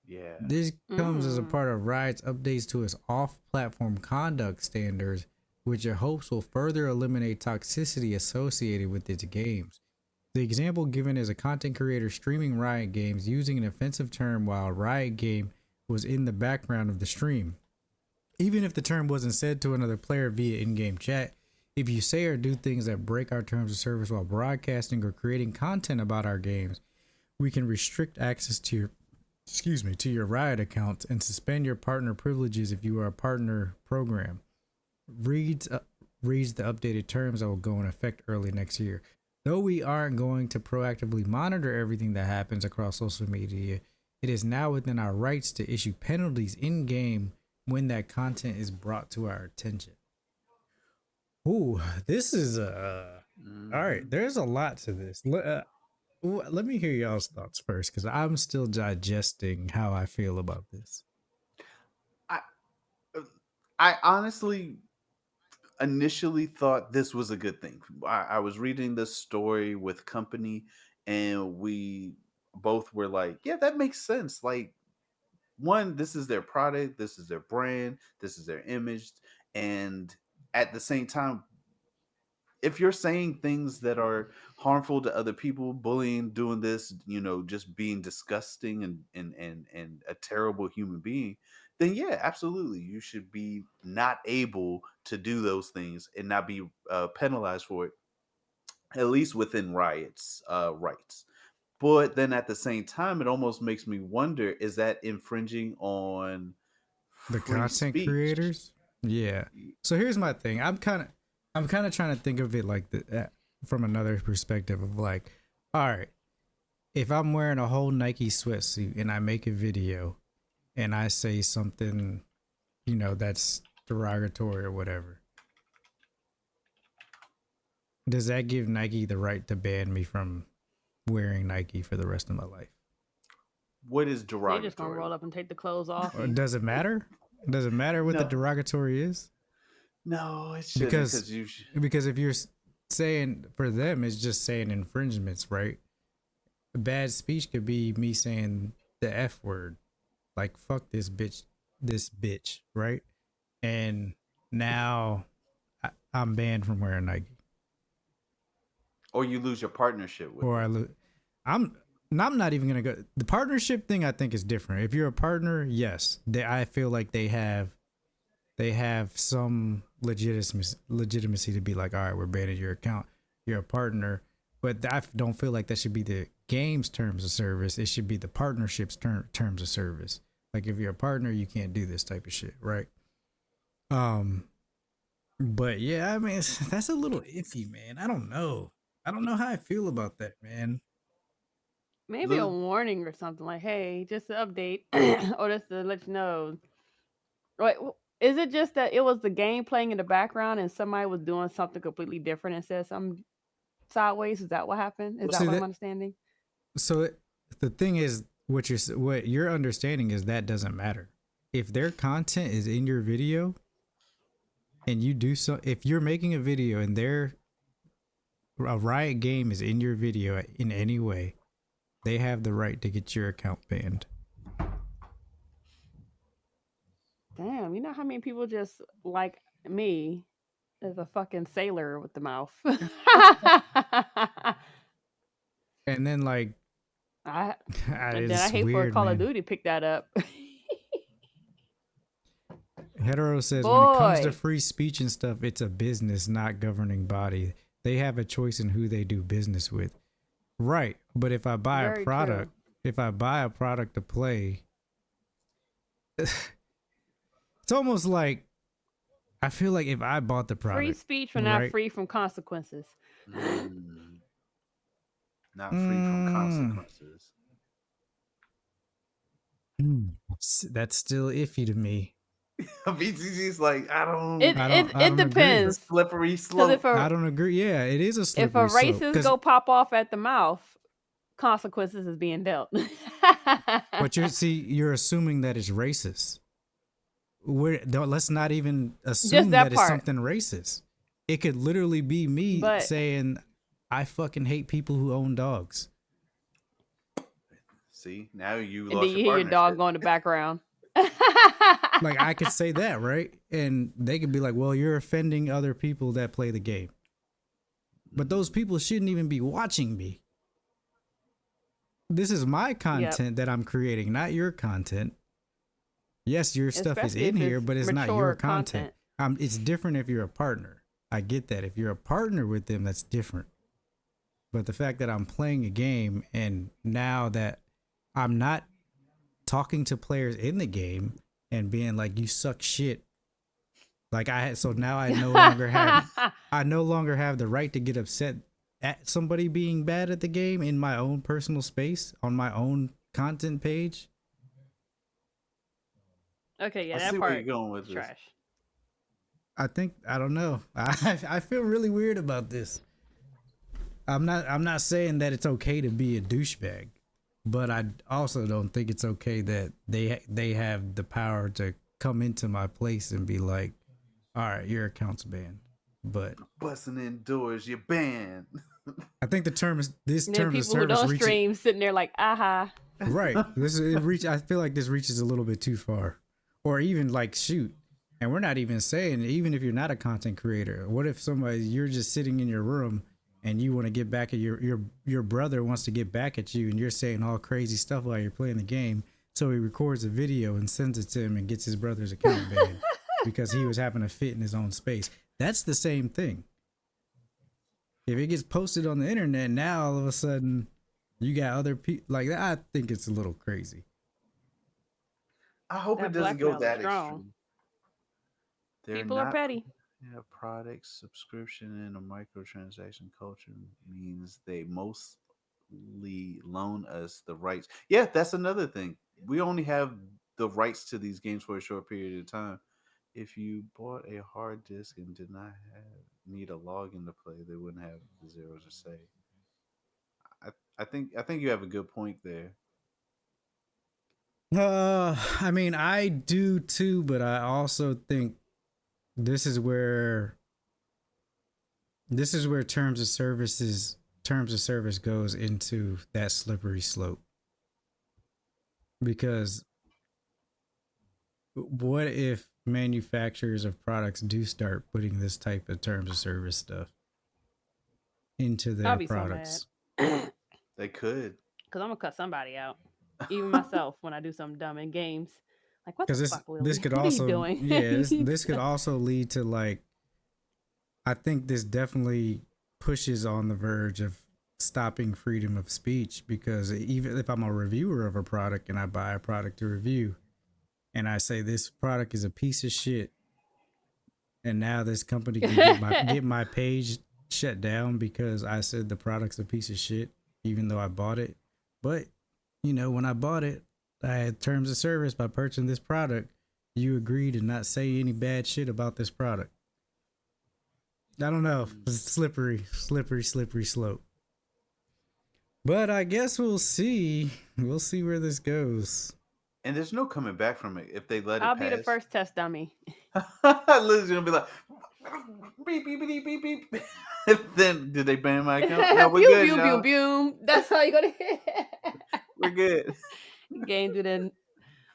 Yeah. This comes as a part of Riot's updates to its off-platform conduct standards, which it hopes will further eliminate toxicity associated with its games. The example given is a content creator streaming Riot games using an offensive term while a Riot game was in the background of the stream. Even if the term wasn't said to another player via in-game chat, if you say or do things that break our terms of service while broadcasting or creating content about our games, we can restrict access to your Riot account and suspend your partner privileges if you are a partner program. Reads the updated terms that will go in effect early next year. Though we aren't going to proactively monitor everything that happens across social media, it is now within our rights to issue penalties in-game when that content is brought to our attention. Ooh, this is all right. There's a lot to this. Let me hear y'all's thoughts first, because I'm still digesting how I feel about this. I honestly initially thought this was a good thing. I was reading this story with company, and we both were like, yeah, that makes sense. Like, one, this is their product, this is their brand, this is their image, and at the same time, if you're saying things that are harmful to other people, bullying, doing this, just being disgusting and a terrible human being, then yeah, absolutely, you should be not able to do those things and not be penalized for it, at least within Riot's rights. But then at the same time, it almost makes me wonder: is that infringing on The free content speech? creators? Yeah. So here's my thing. I'm kind of trying to think of it like from another perspective of like, all right, if I'm wearing a whole Nike sweatsuit and I make a video and I say something, that's derogatory or whatever, does that give Nike the right to ban me from wearing Nike for the rest of my life? What is They derogatory? just gonna roll up and take the clothes off. Or does it matter? Does it matter what the No. derogatory is? No, it shouldn't. Because if you're saying, for them, it's just saying infringements, right? Bad speech could be me saying the F word, like fuck this bitch, right? And now I'm banned from wearing Nike. Or you lose your partnership with Or them. I'm not even gonna go. The partnership thing I think is different. If you're a partner, yes, I feel like they have some legitimacy to be like, all right, we're banning your account. You're a partner, but I don't feel like that should be the game's terms of service. It should be the partnership's terms of service. Like if you're a partner, you can't do this type of shit, right? But yeah, I mean, that's a little iffy, man. I don't know how I feel about that, man. Maybe a warning or something like, "Hey, just to update, or just to let you know." Wait, is it just that it was the game playing in the background and somebody was doing something completely different and said something sideways? Is that what happened? Is that what I'm understanding? So the thing is, what you're understanding is that doesn't matter. If their content is in your video, and you do so, if you're making a video and a Riot game is in your video in any way, they have the right to get your account banned. Damn, you know how many people just like me as a fucking sailor with the mouth? And then like, I it's hate for weird, Call man. of Duty pick that up. Hetero says when it comes to free speech and stuff, it's a business, not governing body. They have a choice in who they do business with. Right. But if I buy a product, to play, it's almost like, I feel like if I bought the product, free speech but not free from consequences. Not free from consequences. That's still iffy to me. BTG's like, I don't It depends. Agree. Slippery slope. I don't agree. Yeah, it is a slippery slope. If a racist go pop off at the mouth, consequences is being dealt. But you're assuming that it's racist. Let's not even assume that it's something racist. It could literally be me saying, I fucking hate people who own dogs. See, now you lost and then you hear your dog go in the background. Like I could say that, right? And they could be like, well, you're offending other people that play the game. But those people shouldn't even be watching me. This is my content that I'm creating, not your content. Yes, your stuff is in here, but it's not your content. It's different if you're a partner. I get that. If you're a partner with them, that's different. But the fact that I'm playing a game and now that I'm not talking to players in the game and being like, you suck shit. Like now I no longer have the right to get upset at somebody being bad at the game in my own personal space on my own content page. Okay, yeah, that part going with trash. I don't know. I feel really weird about this. I'm not saying that it's okay to be a douchebag, but I also don't think it's okay that they have the power to come into my place and be like, all right, your account's banned. But busting in doors, you're banned. I think the term is this and term people of service who don't stream sitting there like, aha. Right. I feel like this reaches a little bit too far. Or even like, shoot. And we're not even saying, even if you're not a content creator, what if you're just sitting in your room and you want to get back at your brother wants to get back at you and you're saying all crazy stuff while you're playing the game. So he records a video and sends it to him and gets his brother's account banned because he was having a fit in his own space. That's the same thing. If it gets posted on the internet, now all of a sudden you got other people like that. I think it's a little crazy. I hope it doesn't go that extreme. People are petty. Yeah, product subscription in a microtransaction culture means they most loan us the rights. Yeah, that's another thing. We only have the rights to these games for a short period of time. If you bought a hard disk and did not need a login to play, they wouldn't have the zeros to say. I, I think you have a good point there. I mean, I do too, but I also think this is where terms of service goes into that slippery slope. Because what if manufacturers of products do start putting this type of terms of service stuff into their I'll be products? so mad. They could. Because I'm going to cut somebody out. Even myself when I do something dumb in games. Like, what the Because fuck, Willie? this could What also, are you doing? yeah, this could also lead to, like, I think this definitely pushes on the verge of stopping freedom of speech, because even if I'm a reviewer of a product and I buy a product to review and I say this product is a piece of shit, and now this company can get my page shut down because I said the product's a piece of shit, even though I bought it. But, when I bought it, I had terms of service by purchasing this product. You agreed to not say any bad shit about this product. I don't know. It's slippery slope. But I guess we'll see. We'll see where this goes. And there's no coming back from it if they let it I'll pass. be the first test dummy. Liz's gonna be like, beep beep beep beep beep. Then did they ban my account? No, we're Pew, good pew, now. pew, pew. That's how you're going to We're good. Game did a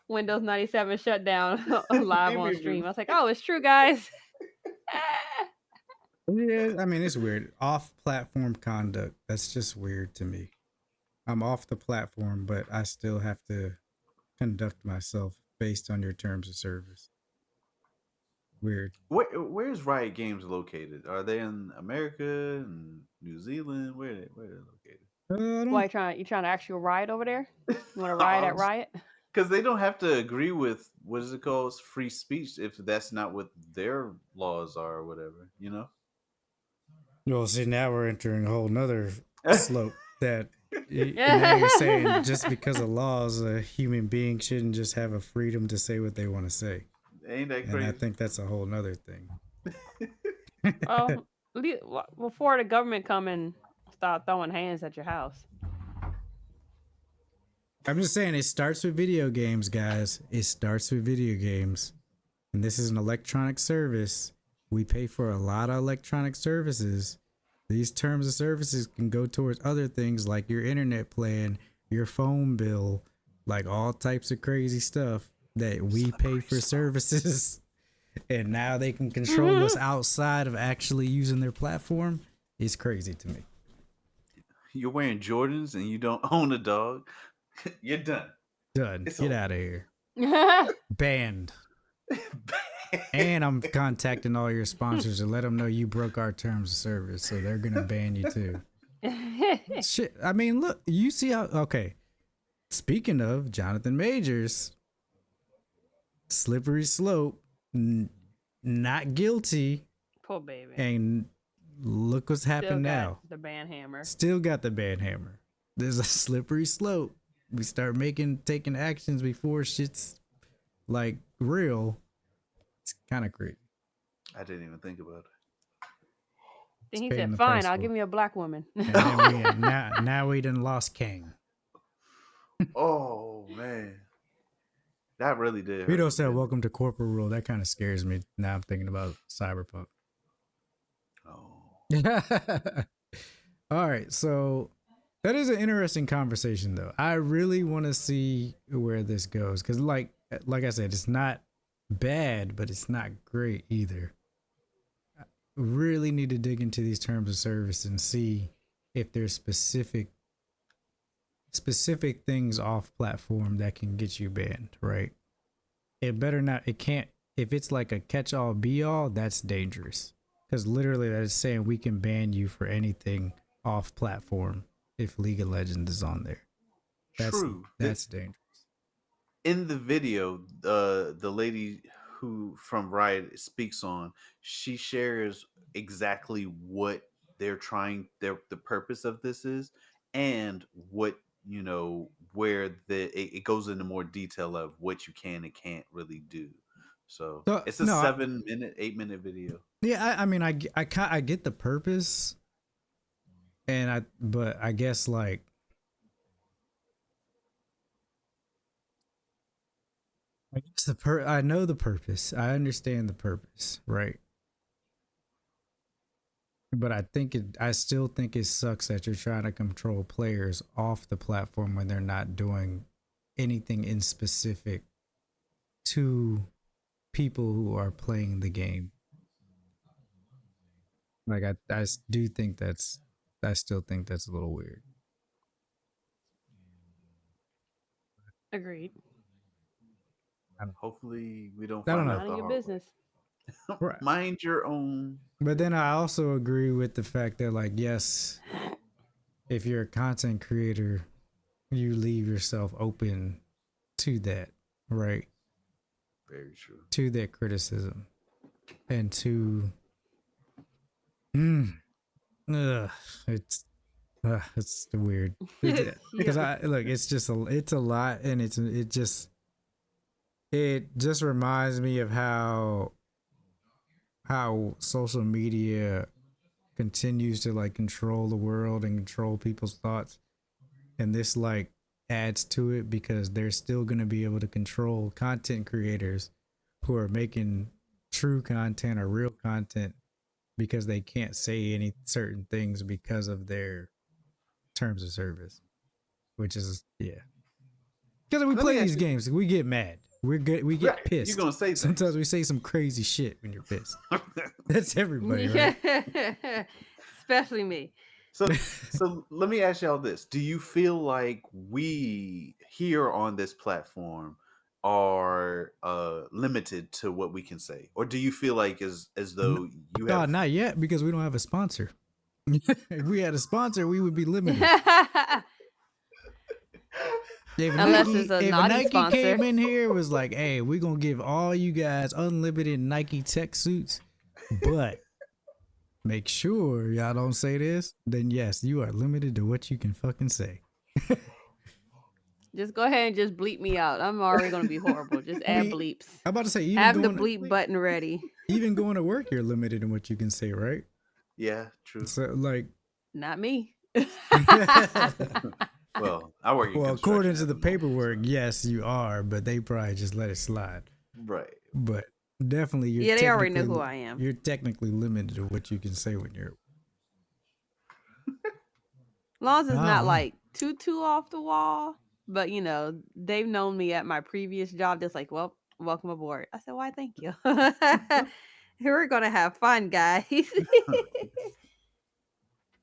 Windows 97 shutdown live Pew, on pew, stream. pew. I was like, oh, it's true, guys. Yeah, I mean, it's weird. Off-platform conduct. That's just weird to me. I'm off the platform, but I still have to conduct myself based on your terms of service. Weird. Where's Riot Games located? Are they in America and New Zealand? Where they located? Why you trying to actually riot over there? You want to riot at Riot? Because they don't have to agree with what is it called, free speech, if that's not what their laws are or whatever. Well, see, now we're entering a whole nother slope that now you're saying just because of laws, a human being shouldn't just have a freedom to say what they want to say. Ain't that And crazy? I think that's a whole nother thing. Well, before the government come and start throwing hands at your house. I'm just saying, it starts with video games, guys. It starts with video games. And this is an electronic service. We pay for a lot of electronic services. These terms of services can go towards other things like your internet plan, your phone bill, like all types of crazy stuff that we pay for services. And now they can control us outside of actually using their platform. It's crazy to me. You're wearing Jordans and you don't own a dog. You're done. Done. It's Get over. out of here. Banned. And I'm contacting all your sponsors to let them know you broke our terms of service, so they're gonna ban you too. Shit. I mean, look, you see how? Okay. Speaking of Jonathan Majors, slippery slope, not guilty, Poor baby. and look what's happened now. The ban hammer. Still got the ban hammer. There's a slippery slope. We start taking actions before shit's like real. It's kind of crazy. I didn't even think about it. Then he paying said, the "Fine, price I'll for give it. me a black woman." And then now we done lost King. Oh man, that really did. Vito hurt, said, didn't it? "Welcome to corporate world." That kind of scares me. Now I'm thinking about Cyberpunk. Oh. All right, so that is an interesting conversation, though. I really want to see where this goes because, like I said, it's not bad, but it's not great either. I really need to dig into these terms of service and see if there's specific things off platform that can get you banned. Right? It better not. It can't. If it's like a catch-all, be-all, that's dangerous. Because literally, that is saying we can ban you for anything off platform if League of Legends is on there. True. That's dangerous. In the video, the lady who from Riot speaks on, she shares exactly what they're trying. The purpose of this is, and what where it goes into more detail of what you can and can't really do. So So it's a no, 7-minute, 8-minute video. yeah, I mean, I get the purpose, but I guess like I guess I know the purpose. I understand the purpose, right? But I still think it sucks that you're trying to control players off the platform when they're not doing anything in specific to people who are playing the game. Like I do think I still think that's a little weird. Agreed. Hopefully, we don't I don't find know. out None the of your hard way. business. Right. Mind your own. But then I also agree with the fact that, like, yes, if you're a content creator, you leave yourself open to that, right? Very true. To that criticism and to, it's weird. Because it's just it's a lot, and it just reminds me of how social media continues to like control the world and control people's thoughts, and this like adds to it because they're still going to be able to control content creators who are making true content or real content because they can't say any certain things because of their terms of service, which is because we play these games, we get mad. We get Right, pissed. you're gonna say sometimes we say some crazy shit when you're pissed. That's everybody, right? Especially me. So let me ask y'all this: do you feel like we here on this platform are limited to what we can say, or do you feel like as though you have? Not yet, because we don't have a sponsor. If we had a sponsor, we would be limited. Unless it's a naughty Nike sponsor. came in here and was like, "Hey, we're gonna give all you guys unlimited Nike tech suits, but make sure y'all don't say this," then yes, you are limited to what you can fucking say. Just go ahead and just bleep me out. I'm already gonna be horrible. Just add bleeps. I'm about to say, Have the bleep button ready. Even going to work, you're limited in what you can say, right? Yeah, true. So like, Not me. Well, I work. In according to construction the at moment, paperwork, yes, you are, but they probably just let it slide. right? But definitely, you're Yeah, they already know technically- who I am. You're technically limited to what you can say when you're. As long as it's Oh. not like too off the wall. But they've known me at my previous job. Just like, well, welcome aboard. I said, why? Thank you. We're gonna have fun, guys.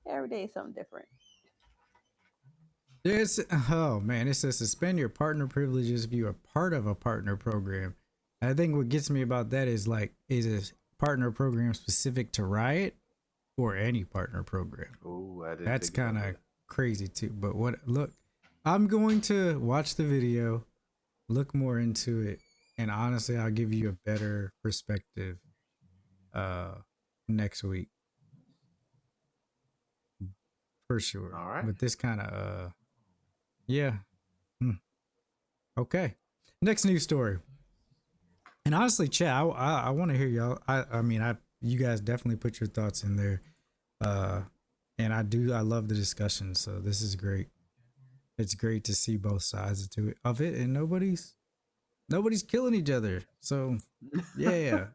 Every day is something different. Yes. Oh man, it says suspend your partner privileges if you are part of a partner program. I think what gets me about that is like, is a partner program specific to Riot or any partner program? Oh, I didn't. That's think about kind of that. crazy too. But look, I'm going to watch the video, look more into it, and honestly, I'll give you a better perspective next week. For sure. All right. But this kind of yeah. Okay. Next news story. And honestly, chat, I want to hear y'all. I mean, you guys definitely put your thoughts in there. And I love the discussion. So this is great. It's great to see both sides of it, and nobody's killing each other. So yeah.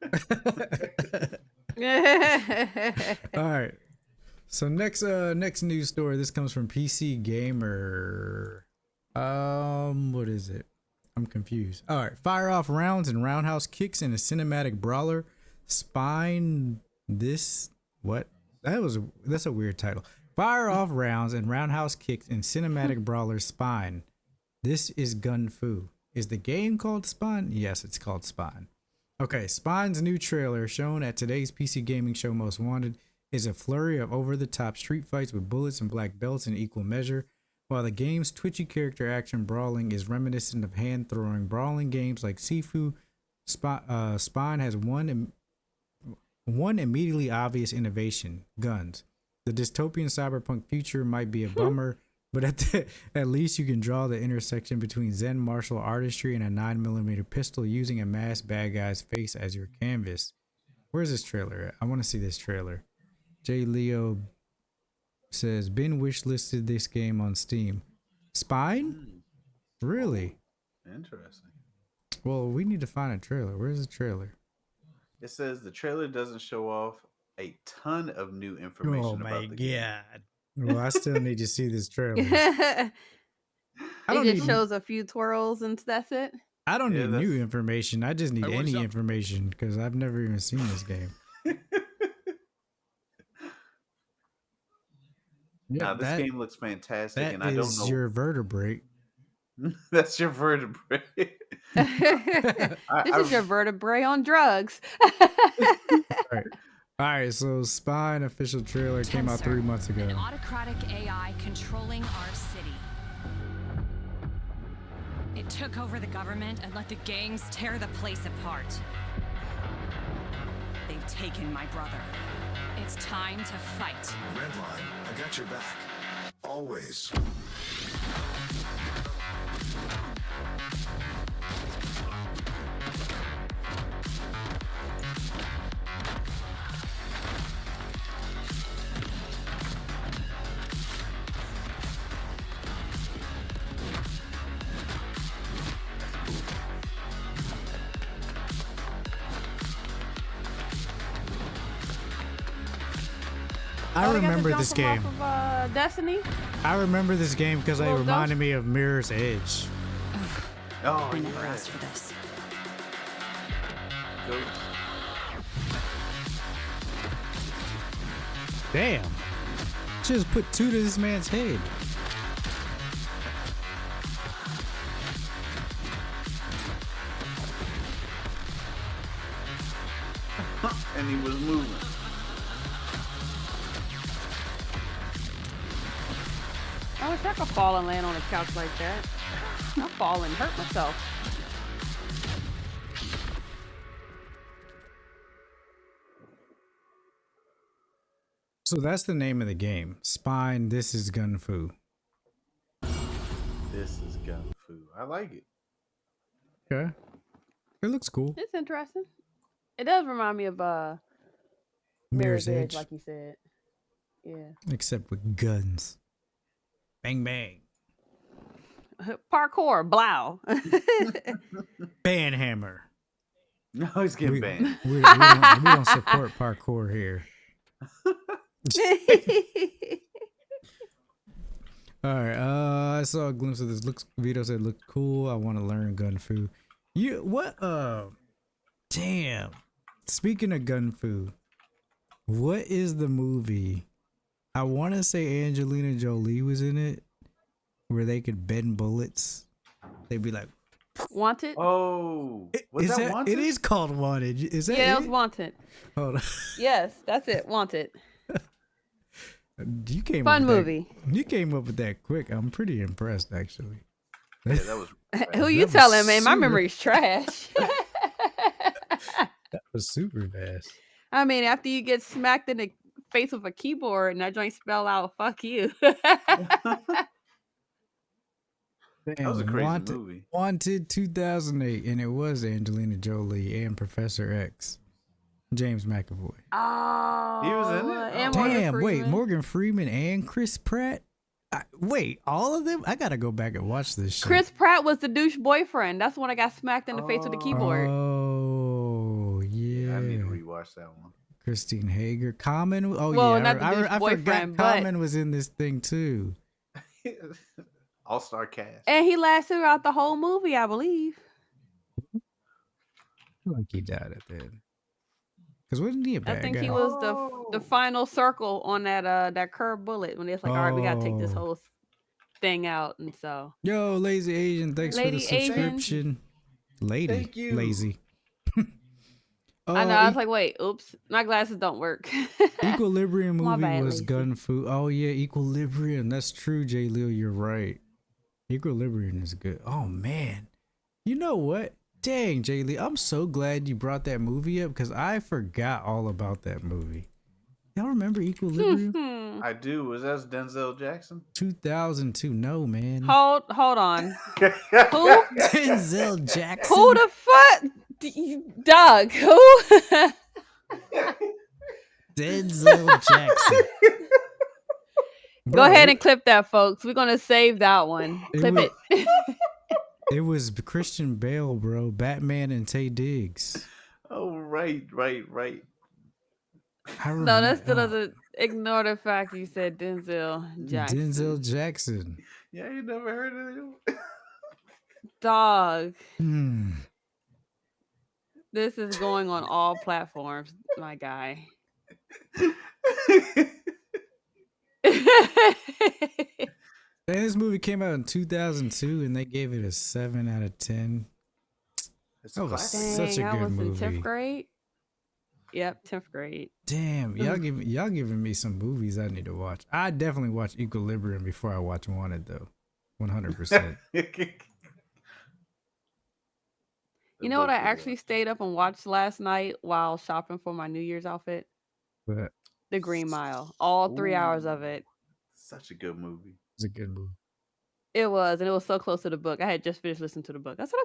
All right. So next news story. This comes from PC Gamer. What is it? I'm confused. All right. Fire off rounds and roundhouse kicks in a cinematic brawler. Spine this what? That's a weird title. Fire off rounds and roundhouse kicks in cinematic brawler Spine. This is Gun Fu. Is the game called Spine? Yes, it's called Spine. Okay, Spine's new trailer shown at today's PC Gaming Show Most Wanted is a flurry of over-the-top street fights with bullets and black belts in equal measure, while the game's twitchy character action brawling is reminiscent of hand-throwing brawling games like Sifu. Spine has one immediately obvious innovation: guns. The dystopian cyberpunk future might be a bummer, But at least you can draw the intersection between Zen martial artistry and a 9mm pistol using a masked bad guy's face as your canvas. Where's this trailer at? I want to see this trailer. J. Leo says, Ben wishlisted this game on Steam. Spine? Really? Interesting. Well, we need to find a trailer. Where's the trailer? It says the trailer doesn't show off a ton of new information about the game. God. Well, I still need to see this trailer. It don't just need- shows a few twirls and that's it. I don't Yeah, need that's- new information. I just need Hey, any what's up? information because I've never even seen this game. Nah, this that, game looks fantastic, that and I don't is know. your vertebrae. That's your vertebrae. This is your vertebrae on drugs. All right, so Spine official trailer came out 3 months ago. An autocratic AI controlling our city. It took over the government and let the gangs tear the place apart. They've taken my brother. It's time to fight. Redline, I got your back. Always. I Oh, they got the remember jump this from off game. of, Destiny. I remember this game because it Well, reminded me of Mirror's Edge. Oh, I never yeah. asked for this. Ghost. Damn. Just put 2 to this man's head. And he was moving. I wish I could fall and land on a couch like that. I'll fall and hurt myself. So that's the name of the game. Spine, this is Gun Fu. This is gun fu. I like it. Okay. It looks cool. It's interesting. It does remind me of Mirror's Edge. like you said. Yeah. Except with guns. Bang bang. Parkour, blow. Banhammer. No, he's getting We, banned. we don't support parkour here. All right. I saw a glimpse of this. Vito said looked cool. I want to learn gun fu. You what? Damn. Speaking of gun fu, what is the movie? I want to say Angelina Jolie was in it, where they could bend bullets. They'd be like, Wanted? Oh, was is that Wanted? It is called Wanted. Is that Yeah, it it? was Wanted. Hold on. Yes, that's it. Wanted. You came Fun up with movie. You came up with that quick. I'm pretty impressed, actually. Yeah, that was. Who you was telling, man? My super- memory's trash. That was super fast. I mean, after you get smacked in the face with a keyboard and that joint spell out "fuck you." That was a crazy Wanted, movie. Wanted 2008, and it was Angelina Jolie and Professor X, James McAvoy. Oh, He was in it? and Oh. Morgan Damn, wait, Freeman. Morgan Freeman and Chris Pratt? Wait, all of them? I gotta go back and watch this shit. Chris Pratt was the douche boyfriend. That's when I got smacked in the face with the keyboard. Oh, yeah. I need to rewatch that one. Christine Hager. Common. Oh, Well, yeah. not the douche I forgot boyfriend, but- Common was in this thing, too. All-star cast. And he lasted throughout the whole movie, I believe. I feel like he died at the end. Because wasn't he a bad I think guy? he was the final circle on that curved bullet when it's like, all right, we gotta take this Oh. whole thing out, and so Yo, Lazy Asian, thanks for the Lady Asian. subscription. Lady. Thank you. Lazy. I know. I was like, wait, oops, my glasses don't work. Equilibrium My movie bad, was Lazy. Gun Fu. Oh yeah, Equilibrium. That's true, J. Leo. You're right. Equilibrium is good. Oh man, you know what? Dang, J. Leo, I'm so glad you brought that movie up because I forgot all about that movie. Y'all remember Equilibrium? I do. Was that Denzel Jackson? 2002. No, man. Hold on. Who? Denzel Jackson. Who the fuck? Doug, who? Denzel Jackson. Go Bro, ahead and clip that, folks. We're gonna save that one. It Clip was- it. It was Christian Bale, bro. Batman and Tay Diggs. Oh, right. I No, that still remember- doesn't ignore the fact you said Denzel Jackson. Denzel Jackson. Yeah, you never heard of him? Dog. Hmm. This is going on all platforms, my guy. Man, this movie came out in 2002 and they gave it a 7 out of 10. It's That was classic. such a I good was in movie. 10th grade. Yep, 10th grade. Damn, y'all giving me some movies I need to watch. I definitely watch Equilibrium before I watch Wanted though. 100%. You know what I actually stayed up and watched last night while shopping for my New Year's outfit? But The Green Mile. All 3 hours of it. Such a good movie. it's a good movie. It was, and it was so close to the book. I had just finished listening to the book. I said,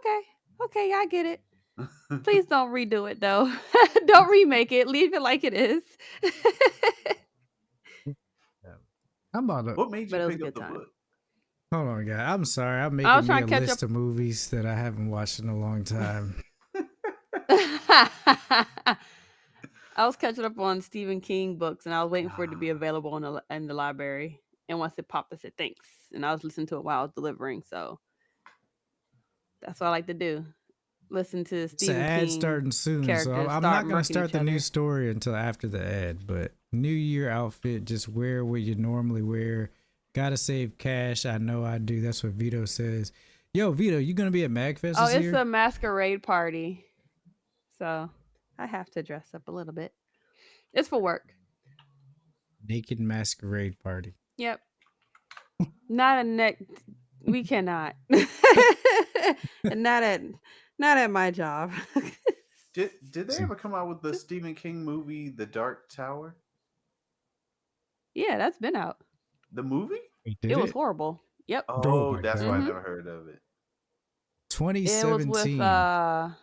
okay, yeah, I get it. Please don't redo it though. Don't remake it. Leave it like it is. I'm about to What made But it you was a pick up good the time. book? hold on, guys. I'm sorry. I'm I was making me trying a to catch list up- of movies that I haven't watched in a long time. I was catching up on Stephen King books, and I was waiting for it to be available in the library. And once it popped, I said thanks, and I was listening to it while I was delivering. So that's what I like to do: listen to It's an Stephen ad King. starting soon, so characters I'm start not gonna murking start each the new other. story until after the ad. But New Year outfit, just wear what you normally wear. Gotta save cash. I know I do. That's what Vito says. Yo, Vito, you gonna be at MagFest Oh, this it's year? a masquerade party, so I have to dress up a little bit. It's for work. Naked masquerade party. Yep. Not a neck. We cannot. And not at my job. Did they ever come out with the Stephen King movie, The Dark Tower? Yeah, that's been out. The movie? It was horrible. Yep. Oh, my that's God. why I Mhm. never heard of it. It was with 2017.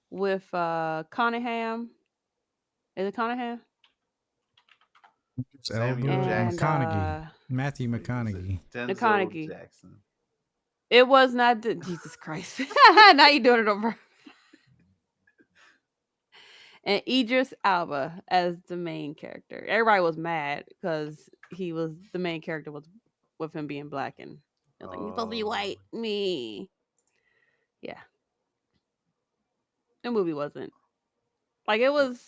with Cunningham. Is it Cunningham? Samuel And Jackson. McConaughey. Matthew McConaughey. Denzel McConaughey. Jackson. It was not Jesus Christ. Now you doing it over. And Idris Elba as the main character. Everybody was mad because the main character was with him being black, and it was like, you're supposed to be white. Me. Yeah. The movie wasn't. Like, it was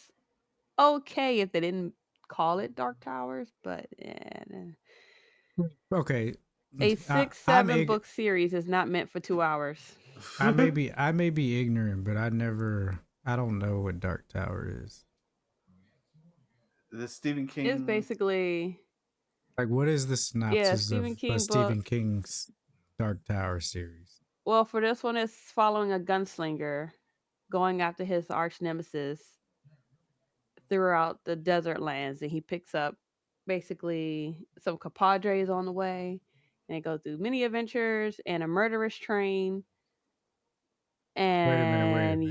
okay if they didn't call it Dark Towers, but yeah. Okay. A I'm 6-7 book series is not meant for 2 hours. I may be ignorant, but I don't know what Dark Tower is. The Stephen King. It's basically Like, what is the synopsis Stephen of King Stephen book. King's Dark Tower series? Well, for this one, it's following a gunslinger going after his arch nemesis throughout the desert lands, and he picks up basically some compadres on the way, and they go through many adventures and a murderous train. And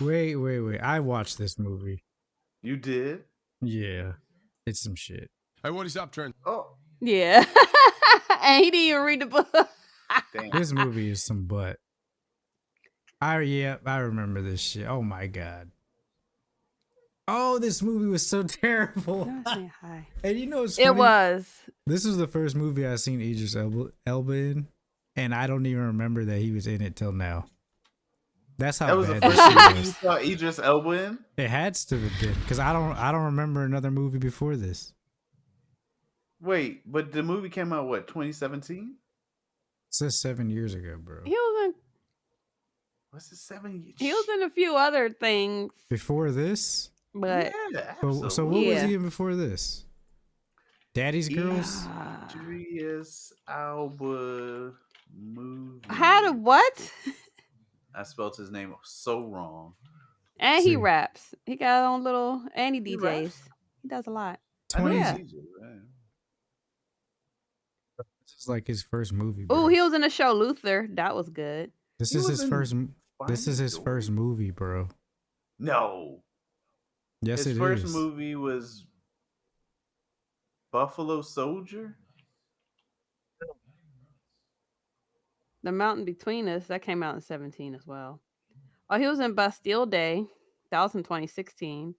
Wait. I watched this movie. You did? Yeah. It's some shit. Hey, what is up, Trent? Oh, yeah. And he didn't even read the book. damn. This movie is some butt. I remember this shit. Oh my god. Oh, this movie was so terrible. Hi. And you know it's funny? It was. This was the first movie I seen Idris Elba in, and I don't even remember that he was in it till now. That's how That was the bad first this shit movie you was. saw Idris Elba in? It had to have been because I don't remember another movie before this. Wait, but the movie came out, what, 2017? It says 7 years ago, bro. He was What's it, 7 years? in a few other things, Before this? but Yeah, So what absolutely. was Yeah. he in before this? Daddy's Girls? Idris Elba movie. How to what? I spelled his name so wrong. And See. he raps. He got his own little and he He DJs. raps? He does a lot. I know 20s. Yeah. he's DJ, right? This is like his first movie, Oh, bro. he was in the show Luther. That was good. This He is was his in first. This is Finding his first Dory? movie, bro. No. Yes, His it first is. movie was Buffalo Soldier. The Mountain Between Us, that came out in 17 as well. Oh, he was in Bastille Day. That was in 2016.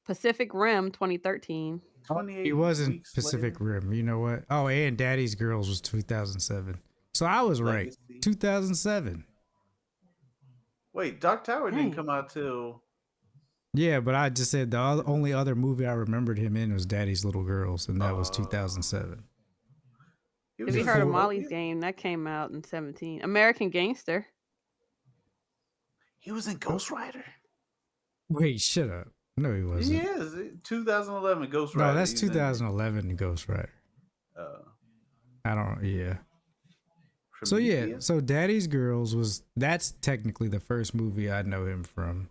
Pacific Rim 2013. 28 He was in weeks Pacific later. Rim. You know what? Oh, and Daddy's Girls was 2007. So I was right. Legacy. 2007. Wait, Dark Tower didn't Dang. come out till. Yeah, but I just said the only other movie I remembered him in was Daddy's Little Girls, and that was 2007. He Have you in heard of Zootopia? Molly's Game? That came out in 17. American Gangster. He was in Ghost Rider. Wait, shut up. No, he wasn't. He is 2011 Ghost Rider. No, that's He's in- 2011 Ghost Rider. I don't. Yeah. So yeah, Prometheus? so Daddy's Girls that's technically the first movie I know him from.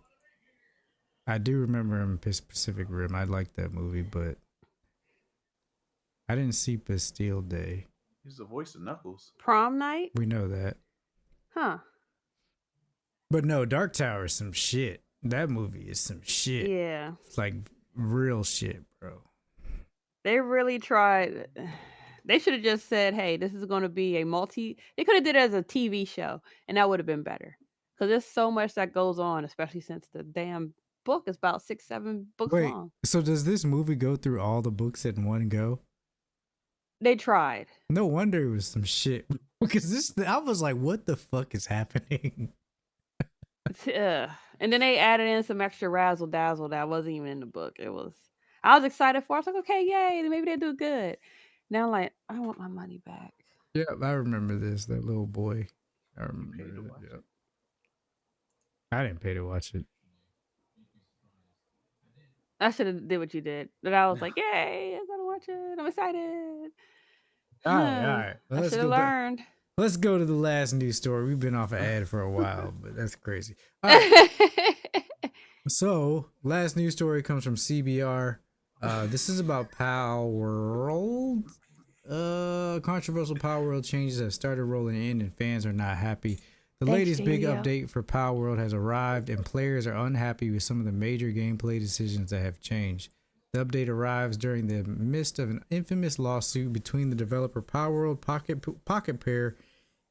I do remember him in Pacific Rim. I liked that movie, but I didn't see Bastille Day. He's the voice of Knuckles. Prom Night? We know that. Huh. But no, Dark Tower is some shit. That movie is some shit. Yeah. It's like real shit, bro. They really tried. They should have just said, hey, this is going to be a They could have did it as a TV show, and that would have been better. Because there's so much that goes on, especially since the damn book is about 6-7 books Wait, long. so does this movie go through all the books in one go? They tried. No wonder it was some shit. Because I was like, what the fuck is happening? And then they added in some extra razzle dazzle that wasn't even in the book. I was excited for it. I was like, okay, yay, maybe they do good. Now I'm like, I want my money back. Yeah, I remember this. That little boy. I remember Paid to it. watch Yep. I didn't pay to watch it. I should have did what you did. But I was like, yay, I'm gonna watch it. I'm excited. All right. Well, I should have learned. Let's go to the last news story. We've been off an ad for a while, but that's crazy. All right. So, last news story comes from CBR. This is about Palworld. Controversial Palworld changes have started rolling in, and fans are not happy. The latest big update for Palworld has arrived, and players are unhappy with some of the major gameplay decisions that have changed. The update arrives during the midst of an infamous lawsuit between the developer Palworld, Pocket Pair,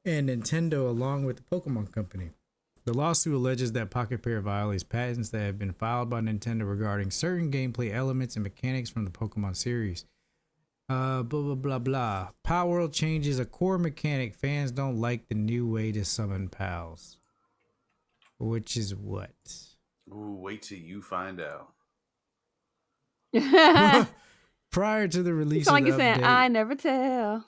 and Nintendo, along with the Pokemon Company. The lawsuit alleges that Pocket Pair violates patents that have been filed by Nintendo regarding certain gameplay elements and mechanics from the Pokemon series. Blah, blah, blah, blah. Palworld changes a core mechanic. Fans don't like the new way to summon pals. Which is what? Ooh, wait till you find out. Prior to the release It's of like the you saying, update, I never tell.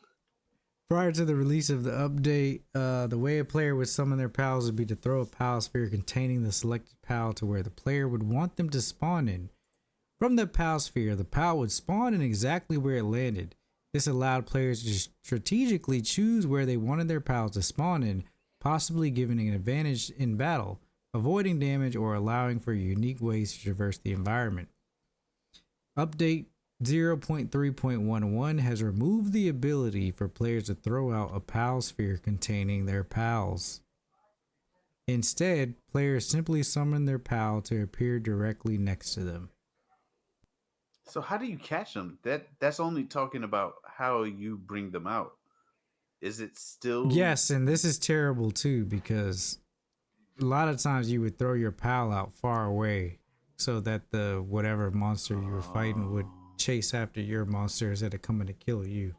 Prior to the release of the update, the way a player would summon their pals would be to throw a pal sphere containing the selected pal to where the player would want them to spawn in. From the pal sphere, the pal would spawn in exactly where it landed. This allowed players to strategically choose where they wanted their pals to spawn in, possibly giving an advantage in battle, avoiding damage, or allowing for unique ways to traverse the environment. Update 0.3.11 has removed the ability for players to throw out a pal sphere containing their pals. Instead, players simply summon their pal to appear directly next to them. So how do you catch them? That's only talking about how you bring them out. Is it still? Yes, and this is terrible too, because a lot of times you would throw your pal out far away so that the whatever monster you were fighting would chase after your monster instead of coming to kill you.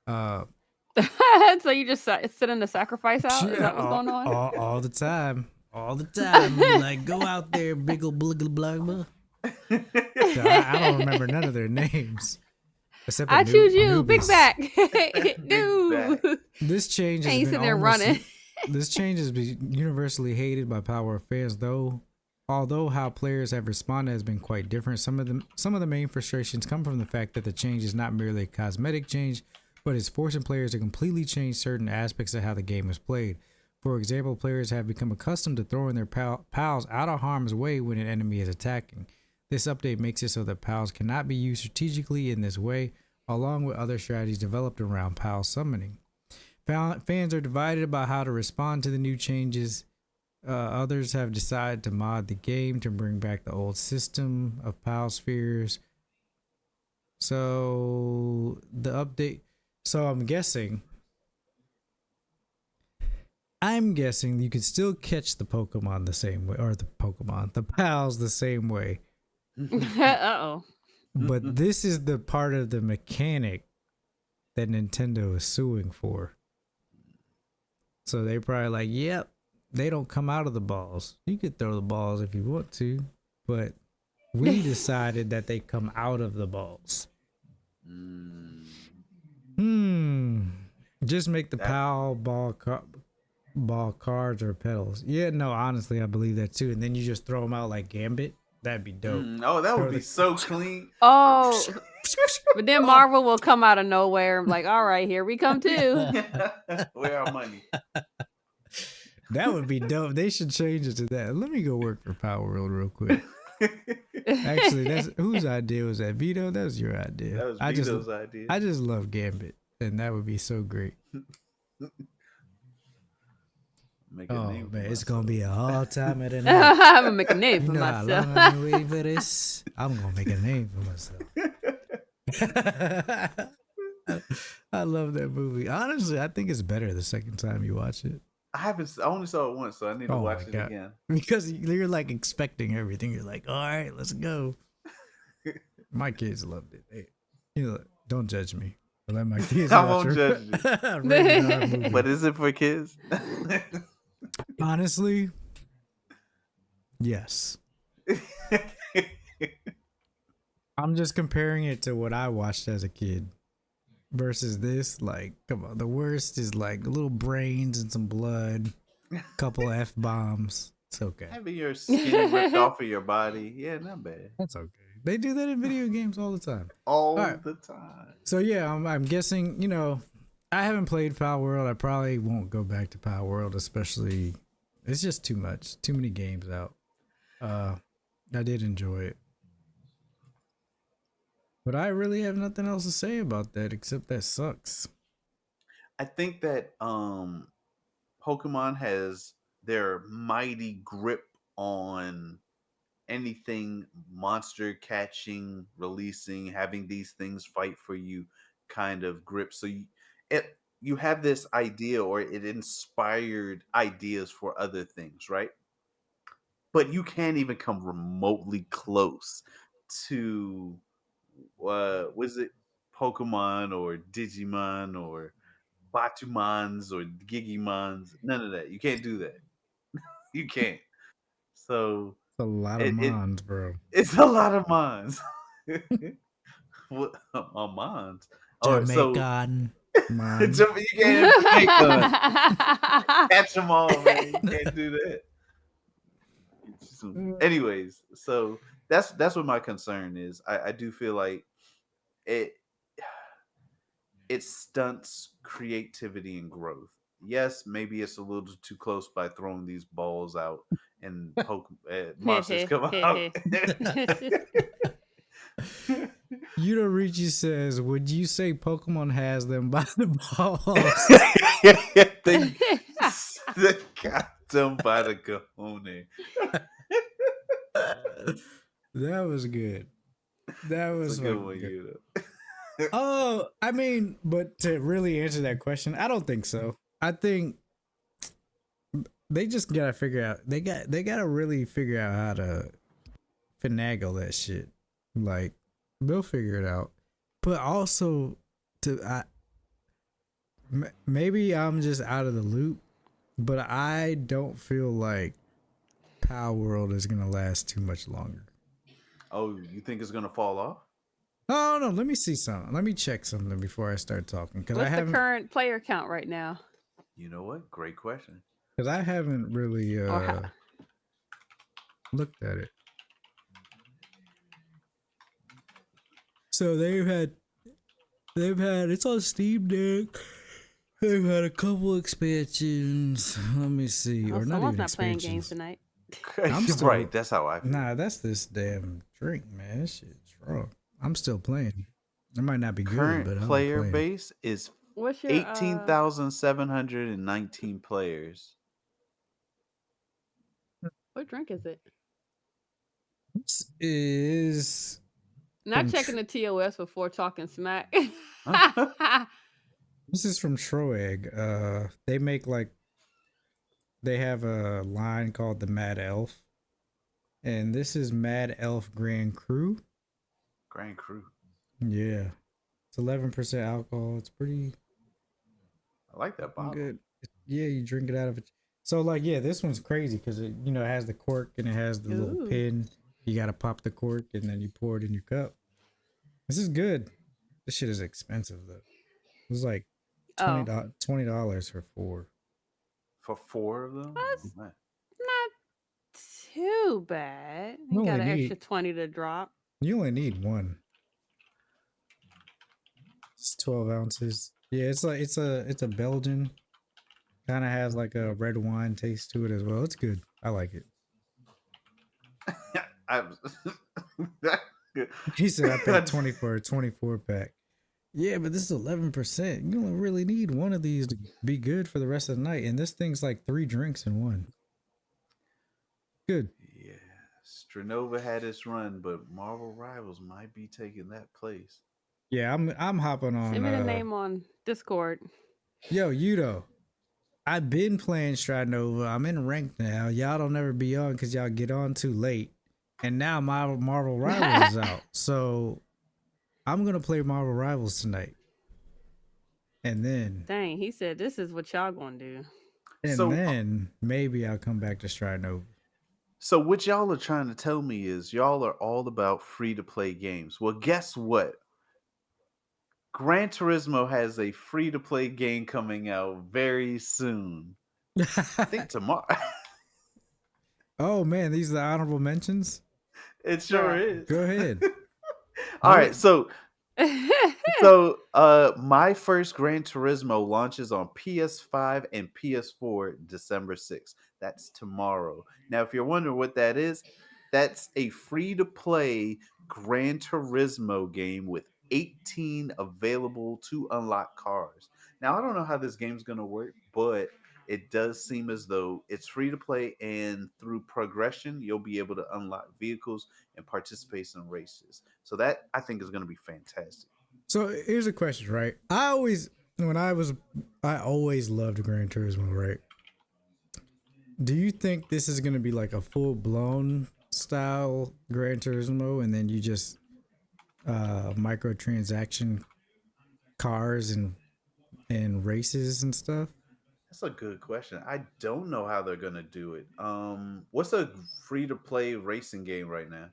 So you just sitting the sacrifice out? Is that what's going on? All the time. All the time. Like, go out there, big ol' blah, blah, blah. I don't remember none of their names. Except I choose you, Anubis. Big Back. Big Dude. This change has And you been sitting there almost- running. This change has been universally hated by Palworld fans, although how players have responded has been quite different. Some of the main frustrations come from the fact that the change is not merely a cosmetic change, but is forcing players to completely change certain aspects of how the game is played. For example, players have become accustomed to throwing their pals out of harm's way when an enemy is attacking. This update makes it so that pals cannot be used strategically in this way, along with other strategies developed around pal summoning. Fans are divided about how to respond to the new changes. Others have decided to mod the game to bring back the old system of pal spheres. So the update. So I'm guessing you could still catch the Pokemon the same way, or the pals the same way. Uh-oh. But this is the part of the mechanic that Nintendo is suing for. So they probably like, yep, they don't come out of the balls. You could throw the balls if you want to, but we decided that they come out of the balls. Just make the pal ball cards or petals. Yeah, no, honestly, I believe that too. And then you just throw them out like Gambit. That'd be dope. Oh, that would be so clean. Oh, but then Marvel will come out of nowhere and be like, all right, here we come too. Where our money? That would be dope. They should change it to that. Let me go work for Palworld real quick. Actually, that's whose idea was that? Vito? That was your idea. That was Vito's idea. I just love Gambit, and that would be so great. Man, it's gonna be a hard time at the night. I'm gonna make a name for myself. How long I've been waiting for this? I'm gonna make a name for myself. I love that movie. Honestly, I think it's better the second time you watch it. I only saw it once, so I need to watch it again. Because you're like expecting everything. You're like, all right, let's go. My kids loved it. Don't judge me. Let my kids I watch won't judge you. But is it for kids? Honestly, yes. I'm just comparing it to what I watched as a kid versus this. Like, come on, the worst is like little brains and some blood, couple F-bombs. It's okay. Having your skin ripped off of your body, yeah, not bad. That's okay. They do that in video games all the time. All the time. So yeah, I'm guessing, I haven't played Palworld. I probably won't go back to Palworld, especially it's just too much. Too many games out. I did enjoy it. But I really have nothing else to say about that except that sucks. I think that Pokemon has their mighty grip on anything monster catching, releasing, having these things fight for you kind of grip. So you have this idea, or it inspired ideas for other things, right? But you can't even come remotely close to was it Pokemon or Digimon or Batumans or Gigimons? None of that. You can't do that. You can't. So it's a lot of mons, bro. It's a lot of mons. What mons? Jamaican. You can't make catch them all, man. You can't do that. Anyways, so that's what my concern is. I do feel like it stunts creativity and growth. Yes, maybe it's a little too close by throwing these balls out and monsters come out. Ricci says, would you say Pokemon has them by the balls? They got them by the cojones. That was good. That was a good one. Oh, I mean, but to really answer that question, I don't think so. I think they just gotta figure out. They gotta really figure out how to finagle that shit. Like, they'll figure it out. But also, maybe I'm just out of the loop, but I don't feel like Palworld is gonna last too much longer. Oh, you think it's gonna fall off? Oh no, let me see something. Let me check something before I start talking. Because what's the current player count right now? You know what? Great question. Because I haven't really looked at it. So they've had it's on Steam Deck. They've had a couple expansions. Let me see. Oh, Or not someone's even not playing games expansions. tonight. I'm still, right. That's how I feel. Nah, that's this damn drink, man. This shit's wrong. I'm still playing. It might not be good, Current but I'm player playing. base is What's your 18,719 players. what drink is it? This is Not from checking the TOS before talking smack. This is from Troeg. They make they have a line called the Mad Elf, and this is Mad Elf Grand Cru. Grand Cru. Yeah, it's 11% alcohol. It's pretty I like that bottle. good. Yeah, you drink it out of it. So yeah, this one's crazy because it it has the cork and it has the little Ooh. pin. You gotta pop the cork and then you pour it in your cup. This is good. This shit is expensive though. It was like $20 for 4. For 4 of them? That's Man. not too bad. You You got only an need- extra 20 to drop. You only need one. It's 12 ounces. Yeah, it's a Belgian. Kind of has like a red wine taste to it as well. It's good. I like it. He said I paid 20 for a 24 pack. Yeah, but this is 11%. You don't really need one of these to be good for the rest of the night. And this thing's like 3 drinks in one. Good. Yeah. Stranova had its run, but Marvel Rivals might be taking that place. Yeah, I'm hopping on. Send me the name on Discord. Yo, Yudo. I've been playing Stradnova. I'm in ranked now. Y'all don't ever be on because y'all get on too late. And now Marvel Rivals is out. So I'm going to play Marvel Rivals tonight. And then... Dang, he said this is what y'all gonna do. And then maybe I'll come back to Stradnova. So what y'all are trying to tell me is y'all are all about free-to-play games. Well, guess what? Gran Turismo has a free-to-play game coming out very soon. I think tomorrow. Oh, man. These are the honorable mentions? It sure is. Go ahead. All right, so my first Gran Turismo launches on PS5 and PS4 December 6th. That's tomorrow. Now, if you're wondering what that is, that's a free-to-play Gran Turismo game with 18 available to unlock cars. Now, I don't know how this game's going to work, but it does seem as though it's free to play, and through progression, you'll be able to unlock vehicles and participate in races. So that, I think, is going to be fantastic. So here's a question, right? I always loved Gran Turismo, right? Do you think this is going to be like a full-blown style Gran Turismo, and then you just microtransaction cars and races and stuff? That's a good question. I don't know how they're gonna do it. What's a free-to-play racing game right now?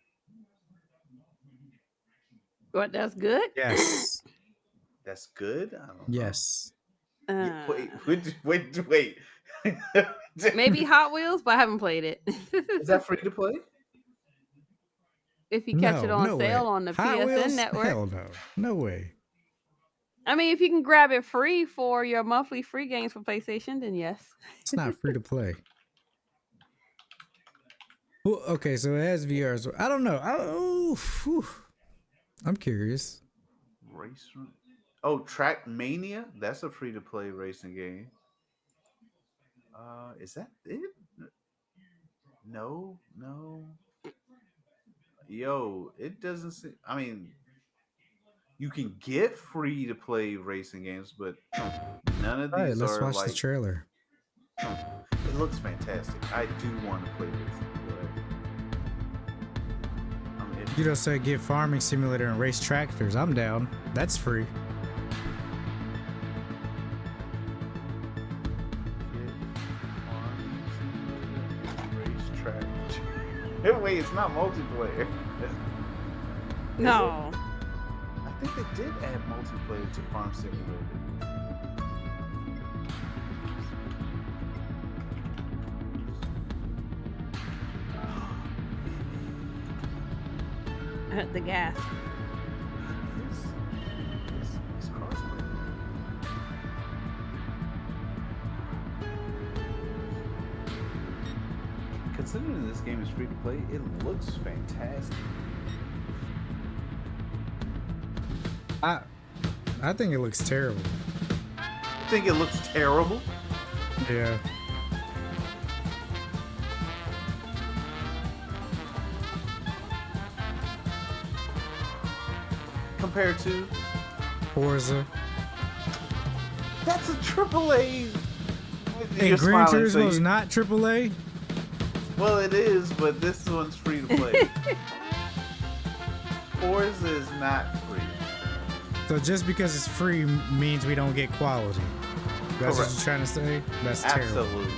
What? That's good. Yes. That's good. I don't know. Yes. Wait. Maybe Hot Wheels, but I haven't played it. Is that free to play? If you catch it on no sale way. on the Hot PSN Wheels? network. Hell no. No way. I mean, if you can grab it free for your monthly free games for PlayStation, then yes. It's not free to play. Well, okay, so it has VR. So I don't know. I'm curious. Track Mania? That's a free to play racing game. Is that it? No. Yo, it doesn't seem. I mean, you can get free to play racing games, but none of these All right, let's are watch like. the trailer. It looks fantastic. I do want to play this. But You don't say get farming simulator and race tractors. I'm down. That's free. Wait, it's not multiplayer. No. I think they did add multiplayer to Farm Simulator. At the gas. This crossplay. Considering this game is free to play, it looks fantastic. I think it looks terrible. You think it looks terrible? Yeah. Compared to Forza. that's a AAA. And Gran Turismo is not AAA. Well, it is, but this one's free to play. Forza is not free. So just because it's free means we don't get quality. That's what Correct. you're trying to say? That's terrible. Absolutely.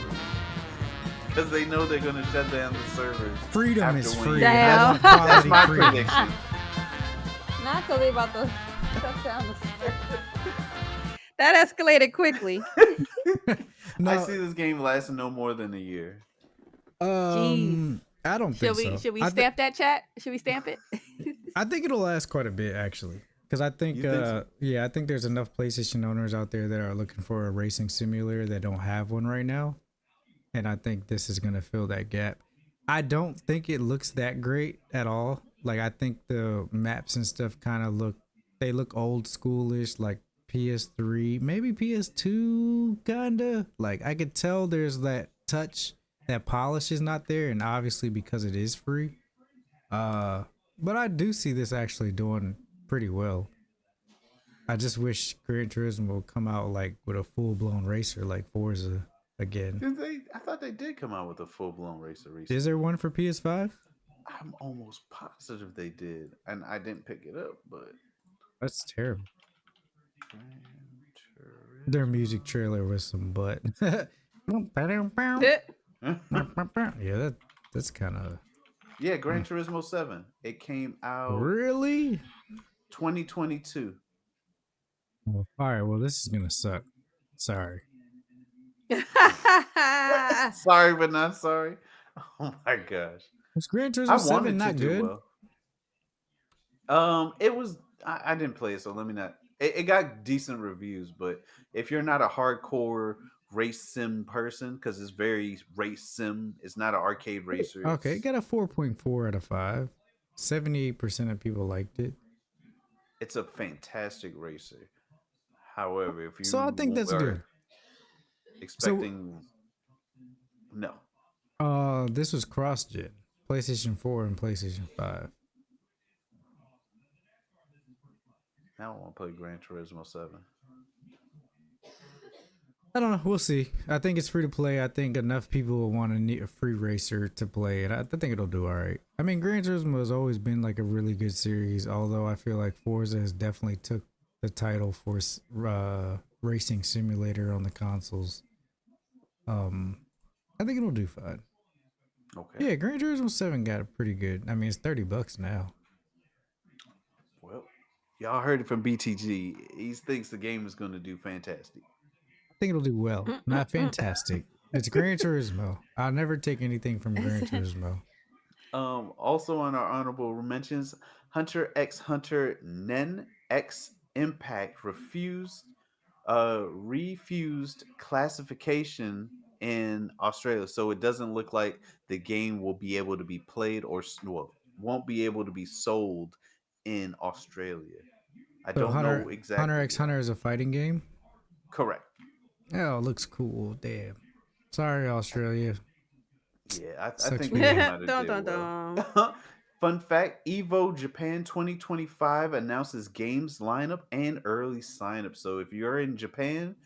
Because they know they're going to shut down the servers. Freedom after is winning. free. Damn. I want That's quality my freedom. prediction. Not because they about to shut down the server. That escalated quickly. No, I see this game lasting no more than a year. I don't think so. Should we I stamp that chat? Should we stamp it? I think it'll last quite a bit actually, because I think, You think so? yeah, I think there's enough PlayStation owners out there that are looking for a racing simulator that don't have one right now, and I think this is gonna fill that gap. I don't think it looks that great at all. Like I think the maps and stuff kind of look old schoolish, like PS3, maybe PS2, kinda. Like I could tell there's that touch, that polish is not there, and obviously because it is free. But I do see this actually doing pretty well. I just wish Gran Turismo would come out like with a full blown racer like Forza again. Did they? I thought they did come out with a full blown racer recently. Is there one for PS5? I'm almost positive they did, and I didn't pick it up. But That's terrible. Gran Turismo. Their music trailer was some butt. Yeah, that's kind of Yeah, Gran Turismo 7. It came out really. 2022. Well, all right, well this is gonna suck. Sorry. Sorry, but not sorry. Oh my gosh. Was Gran I Turismo 7 wanted not to do good? well. It was. I didn't play it, so let me not. It got decent reviews, but if you're not a hardcore race sim person, because it's very race sim, it's not an arcade racer. Okay, it got a 4.4 out of 5. 78% of people liked it. It's a fantastic racer. However, if you So I think that's are good. expecting no. This was cross-gen. PlayStation 4 and PlayStation 5. Now I want to play Gran Turismo 7. I don't know. We'll see. I think it's free to play. I think enough people will want a free racer to play it. I think it'll do all right. I mean, Gran Turismo has always been like a really good series, although I feel like Forza has definitely took the title for racing simulator on the consoles. I think it'll do fine. Okay. Yeah, Gran Turismo 7 got it pretty good. I mean, it's $30 now. Well, y'all heard it from BTG. He thinks the game is going to do fantastic. I think it'll do well, not fantastic. It's Gran Turismo. I'll never take anything from Gran Turismo. Also on our honorable mentions, Hunter x Hunter Nen X Impact refused classification in Australia, so it doesn't look like the game will be able to be played or won't be able to be sold in Australia. I So don't know exactly. Hunter x Hunter is a fighting game? Correct. Oh, it looks cool. Damn. Sorry, Australia. Yeah, I Sucks think for the you. game might have did well. Fun fact, Evo Japan 2025 announces games lineup and early sign-up. So if you're in Japan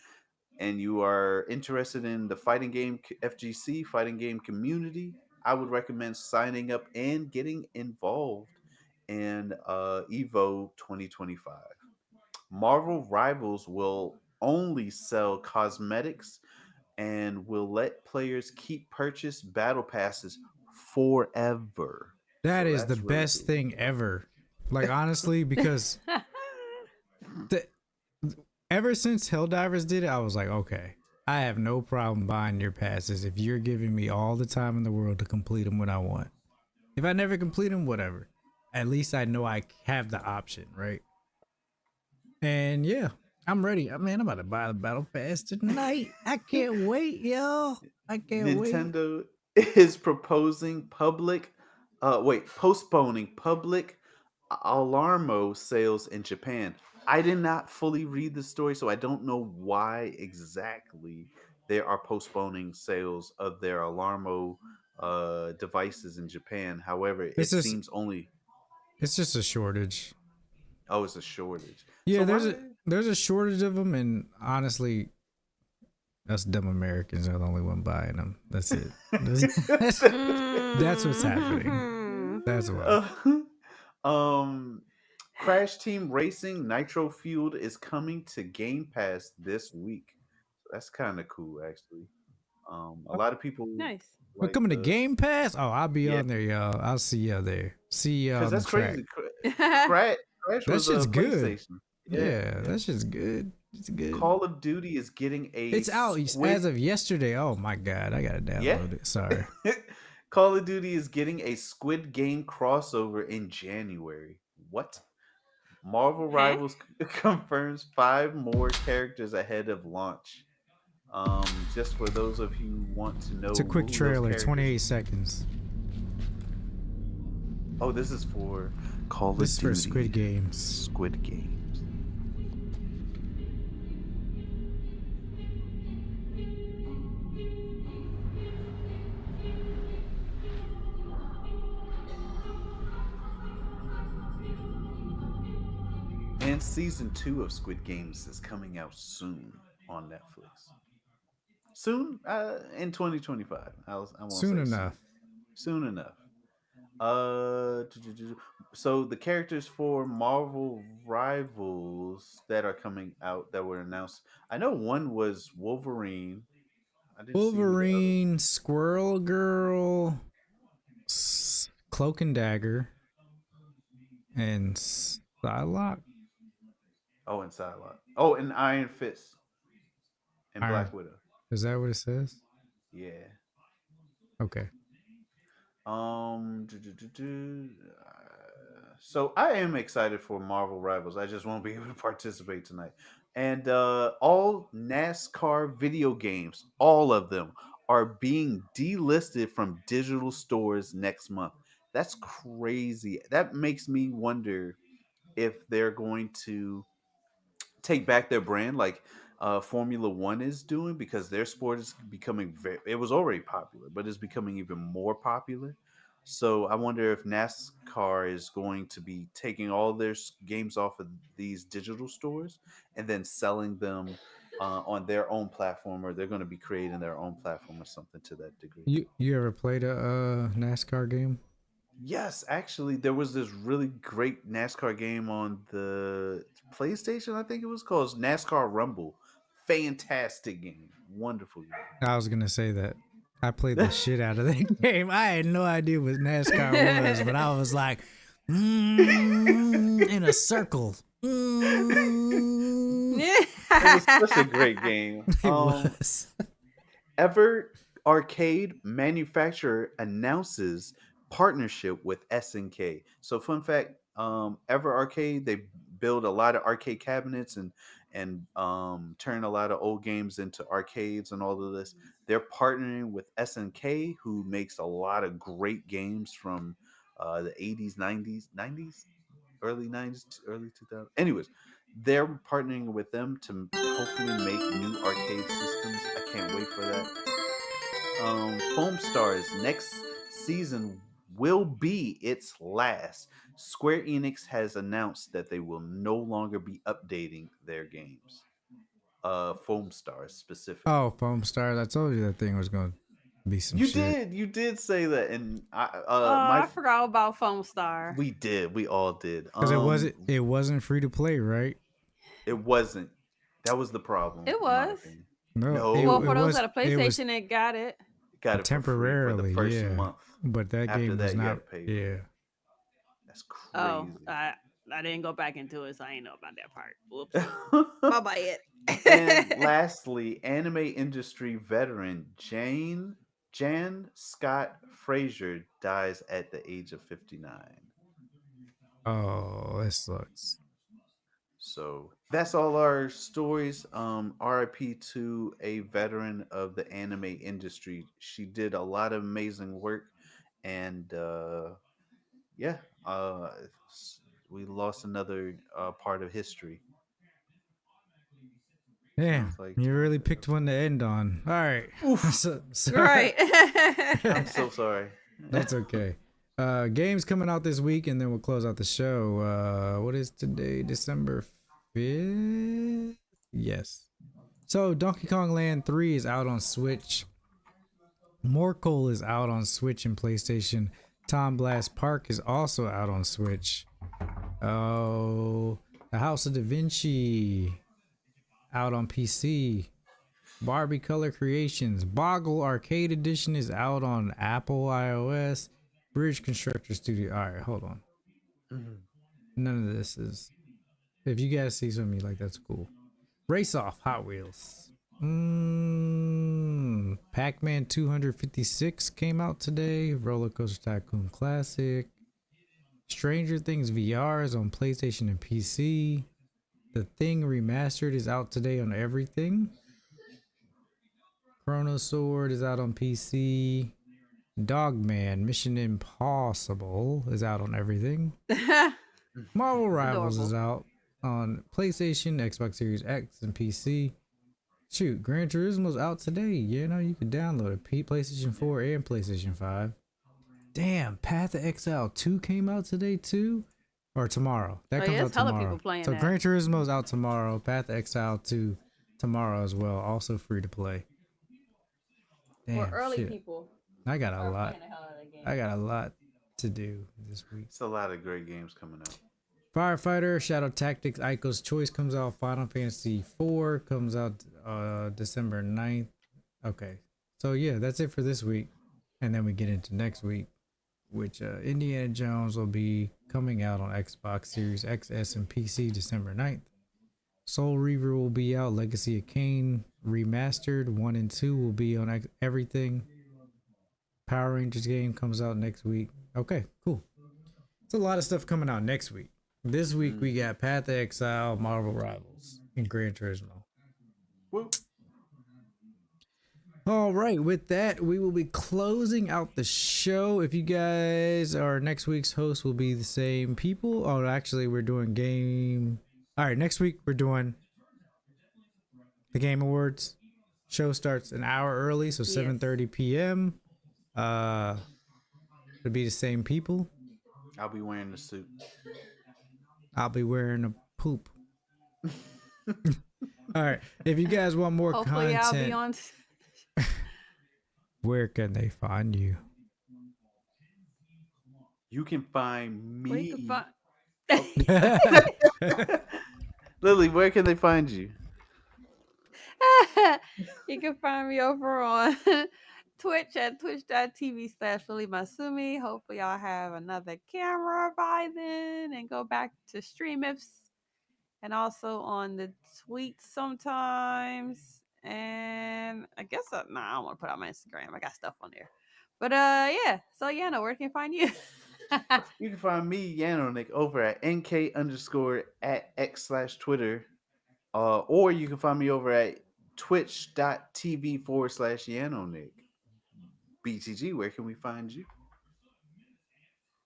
and you are interested in the fighting game FGC, fighting game community, I would recommend signing up and getting involved in Evo 2025. Marvel Rivals will only sell cosmetics and will let players keep purchase battle passes forever. That So is the that's really best cool. thing ever. Like, honestly, because ever since Helldivers did it, I was like, okay, I have no problem buying your passes if you're giving me all the time in the world to complete them when I want. If I never complete them, whatever. At least I know I have the option, right? And yeah, I'm ready. Man, I'm about to buy the battle pass tonight. I can't wait, yo. I can't wait. Nintendo is postponing public Alarmo sales in Japan. I did not fully read the story, so I don't know why exactly they are postponing sales of their Alarmo devices in Japan. However, It's it just seems only it's just a shortage. it's a shortage. Yeah, So there's why? a shortage of them, and honestly, us dumb Americans are the only one buying them. That's it. That's what's happening. That's why. Um, Crash Team Racing Nitro-Fueled is coming to Game Pass this week. That's kind of cool, actually. A lot of people Nice. We're like coming to the Game Pass. Oh, I'll be yeah, on there, y'all. I'll see y'all there. See y'all because on the that's track. crazy. Crash That was shit's a good. PlayStation. Yeah, Yeah, yeah. that shit's good. It's good. Call of Duty is getting a It's out Squid. as of yesterday. Oh my god, I gotta Yeah, download it. Sorry. Call of Duty is getting a Squid Game crossover in January. What? Marvel Huh? Rivals confirms 5 more characters ahead of launch. Just for those of you who want to know It's a quick who those trailer, characters. 28 seconds. Oh, this is for Call of This is Duty. for Squid Games. Squid Games. And season 2 of Squid Games is coming out soon on Netflix. Soon, in 2025. I won't Soon say soon. enough. Soon enough. So the characters for Marvel Rivals that are coming out that were announced. I know one was Wolverine. I didn't see who the other. Wolverine, Squirrel Girl, Cloak and Dagger, and Psylocke. Oh, and Psylocke. Oh, and Iron Fist and Iron. Black Widow. Is that what it says? Yeah. Okay. Um. So I am excited for Marvel Rivals. I just won't be able to participate tonight. And all NASCAR video games, all of them, are being delisted from digital stores next month. That's crazy. That makes me wonder if they're going to take back their brand like Formula One is doing because their sport is becoming very, it was already popular, but it's becoming even more popular. So I wonder if NASCAR is going to be taking all their games off of these digital stores and then selling them on their own platform, or they're going to be creating their own platform or something to that degree. You ever played a NASCAR game? Yes, actually, there was this really great NASCAR game on the PlayStation. I think it was called NASCAR Rumble. Fantastic game, wonderful I was gonna say that. I played the shit out of that game. I had no idea what NASCAR was, but I was like, in a circle. It was such a great game. It was. Ever Arcade manufacturer announces partnership with SNK. So fun fact, Ever Arcade, they build a lot of arcade cabinets and turn a lot of old games into arcades and all of this. They're partnering with SNK, who makes a lot of great games from the 80s, 90s, early 90s, early 2000s. Anyways, they're partnering with them to hopefully make new arcade systems. I can't wait for that. Foam Stars next season will be its last. Square Enix has announced that they will no longer be updating their games. Foam Stars specifically. Oh, Foam Stars. I told you that thing was gonna be some You shit. did say that, and I forgot about Foam Star. we all did. Because it wasn't free to play, right? It wasn't. That was the problem, It in my was. opinion. No, No, Well, for those that have it was PlayStation, they got it. got it for free for the temporarily, first yeah. month. But that After game was that, you had not. to pay. Yeah. That's crazy. Oh, I didn't go back into it, so I ain't know about that part. Whoops. Bye bye it. And lastly, anime industry veteran Jan Scott Frazier dies at the age of 59. Oh, that sucks. So that's all our stories. RIP to a veteran of the anime industry. She did a lot of amazing work, and yeah, we lost another part of history. Damn, Sounds like you really picked one to end on. All right. Right. I'm so sorry. That's okay. Games coming out this week, and then we'll close out the show. What is today? December 5th? Yes. So Donkey Kong Land 3 is out on Switch. Morkel is out on Switch and PlayStation. Tom Blast Park is also out on Switch. Oh, The House of Da Vinci out on PC. Barbie Color Creations Boggle Arcade Edition is out on Apple iOS. Bridge Constructor Studio. All right, hold on. None of this is. If you guys see something you like, that's cool. Race Off Hot Wheels. Pac-Man 256 came out today. Roller Coaster Tycoon Classic. Stranger Things VR is on PlayStation and PC. The Thing Remastered is out today on everything. Chrono Sword is out on PC. Dogman Mission Impossible is out on everything. Marvel Rivals is out on PlayStation, Xbox Series X, and PC. Shoot, Gran Turismo's out today. You know, you can download it. PlayStation 4 and PlayStation 5. Damn, Path of Exile 2 came out today too? Or tomorrow. That comes out tomorrow. People playing so that. Gran Turismo's out tomorrow. Path of Exile 2 tomorrow as well. Also free to play. Damn, For early shit. people. I got a are lot. playing the hell out of that game. I got a lot to do this week. It's a lot of great games coming out. Firefighter, Shadow Tactics, Ico's Choice comes out. Final Fantasy 4 comes out December 9th. Okay. So yeah, that's it for this week. And then we get into next week, which Indiana Jones will be coming out on Xbox Series XS and PC December 9th. Soul Reaver will be out. Legacy of Kain Remastered 1 and 2 will be on everything. Power Rangers game comes out next week. Okay, cool. It's a lot of stuff coming out next week. This week we got Path of Exile, Marvel Rivals, and Gran Turismo. Woo. All right, with that, we will be closing out the show. If you guys are next week's host, will be the same people. Oh, actually, we're doing game. All right, next week we're doing the Game Awards. Show starts an hour early, so 7:30 p.m. It'll be the same people. I'll be wearing the suit. I'll be wearing a poop. All right. If you guys want more Hopefully content, I'll be on. where can they find you? You can find me. Where you can find. Lily, where can they find you? You can find me over on Twitch at twitch.tv/LilyMasumi. Hopefully I'll have another camera by then and go back to stream ifs. And also on the tweets sometimes. And I guess I don't want to put out my Instagram. I got stuff on there. But yeah. So yeah, no, where can I find you? You can find me, Yanonick, over at NK_@X/Twitter. Or you can find me over at twitch.tv/Yanonick. BTG, where can we find you?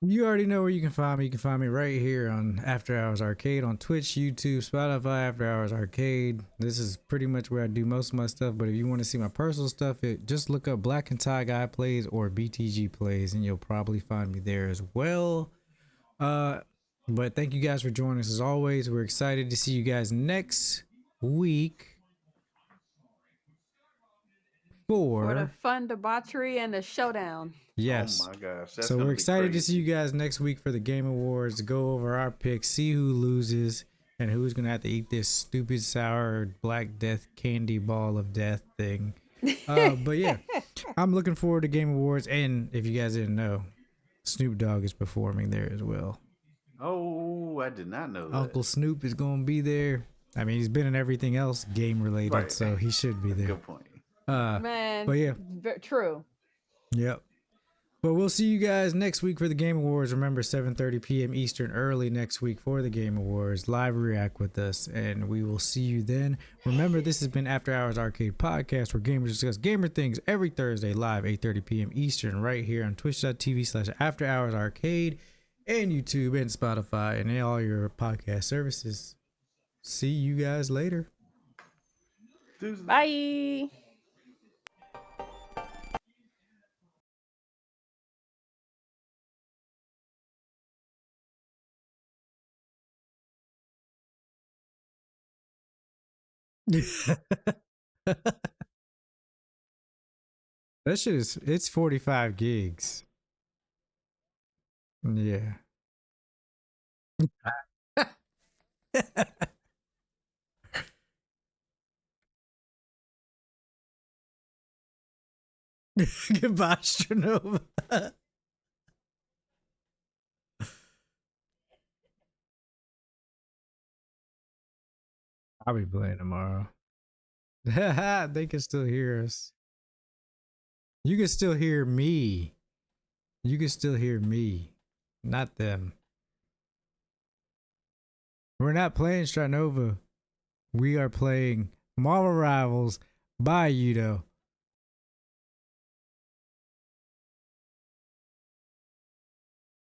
You already know where you can find me. You can find me right here on After Hours Arcade on Twitch, YouTube, Spotify, After Hours Arcade. This is pretty much where I do most of my stuff. But if you want to see my personal stuff, just look up Black and Tie Guy Plays or BTG Plays, and you'll probably find me there as well. But thank you guys for joining us as always. We're excited to see you guys next week For the fun debauchery and the showdown. Yes. Oh my gosh. That's So gonna we're be excited to crazy. see you guys next week for the Game Awards. Go over our picks, see who loses, and who's gonna have to eat this stupid sour black death candy ball of death thing. But yeah, I'm looking forward to Game Awards. And if you guys didn't know, Snoop Dogg is performing there as well. Oh, I did not know that. Uncle Snoop is gonna be there. I mean, he's been in everything else game related, Right. so he should be there. Good point. Man, But yeah. true. Yep. But we'll see you guys next week for the Game Awards. Remember, 7:30 p.m. Eastern, early next week for the Game Awards. Live react with us, and we will see you then. Remember, this has been After Hours Arcade Podcast, where gamers discuss gamer things every Thursday, live 8:30 p.m. Eastern, right here on twitch.tv/After Hours Arcade and YouTube and Spotify and all your podcast services. See you guys later. Bye. That shit it's 45 gigs. Yeah. Goodbye, Astronova. I'll be playing tomorrow. They can still hear us. You can still hear me. You can still hear me, not them. We're not playing Stranova. We are playing Marvel Rivals by Yudo.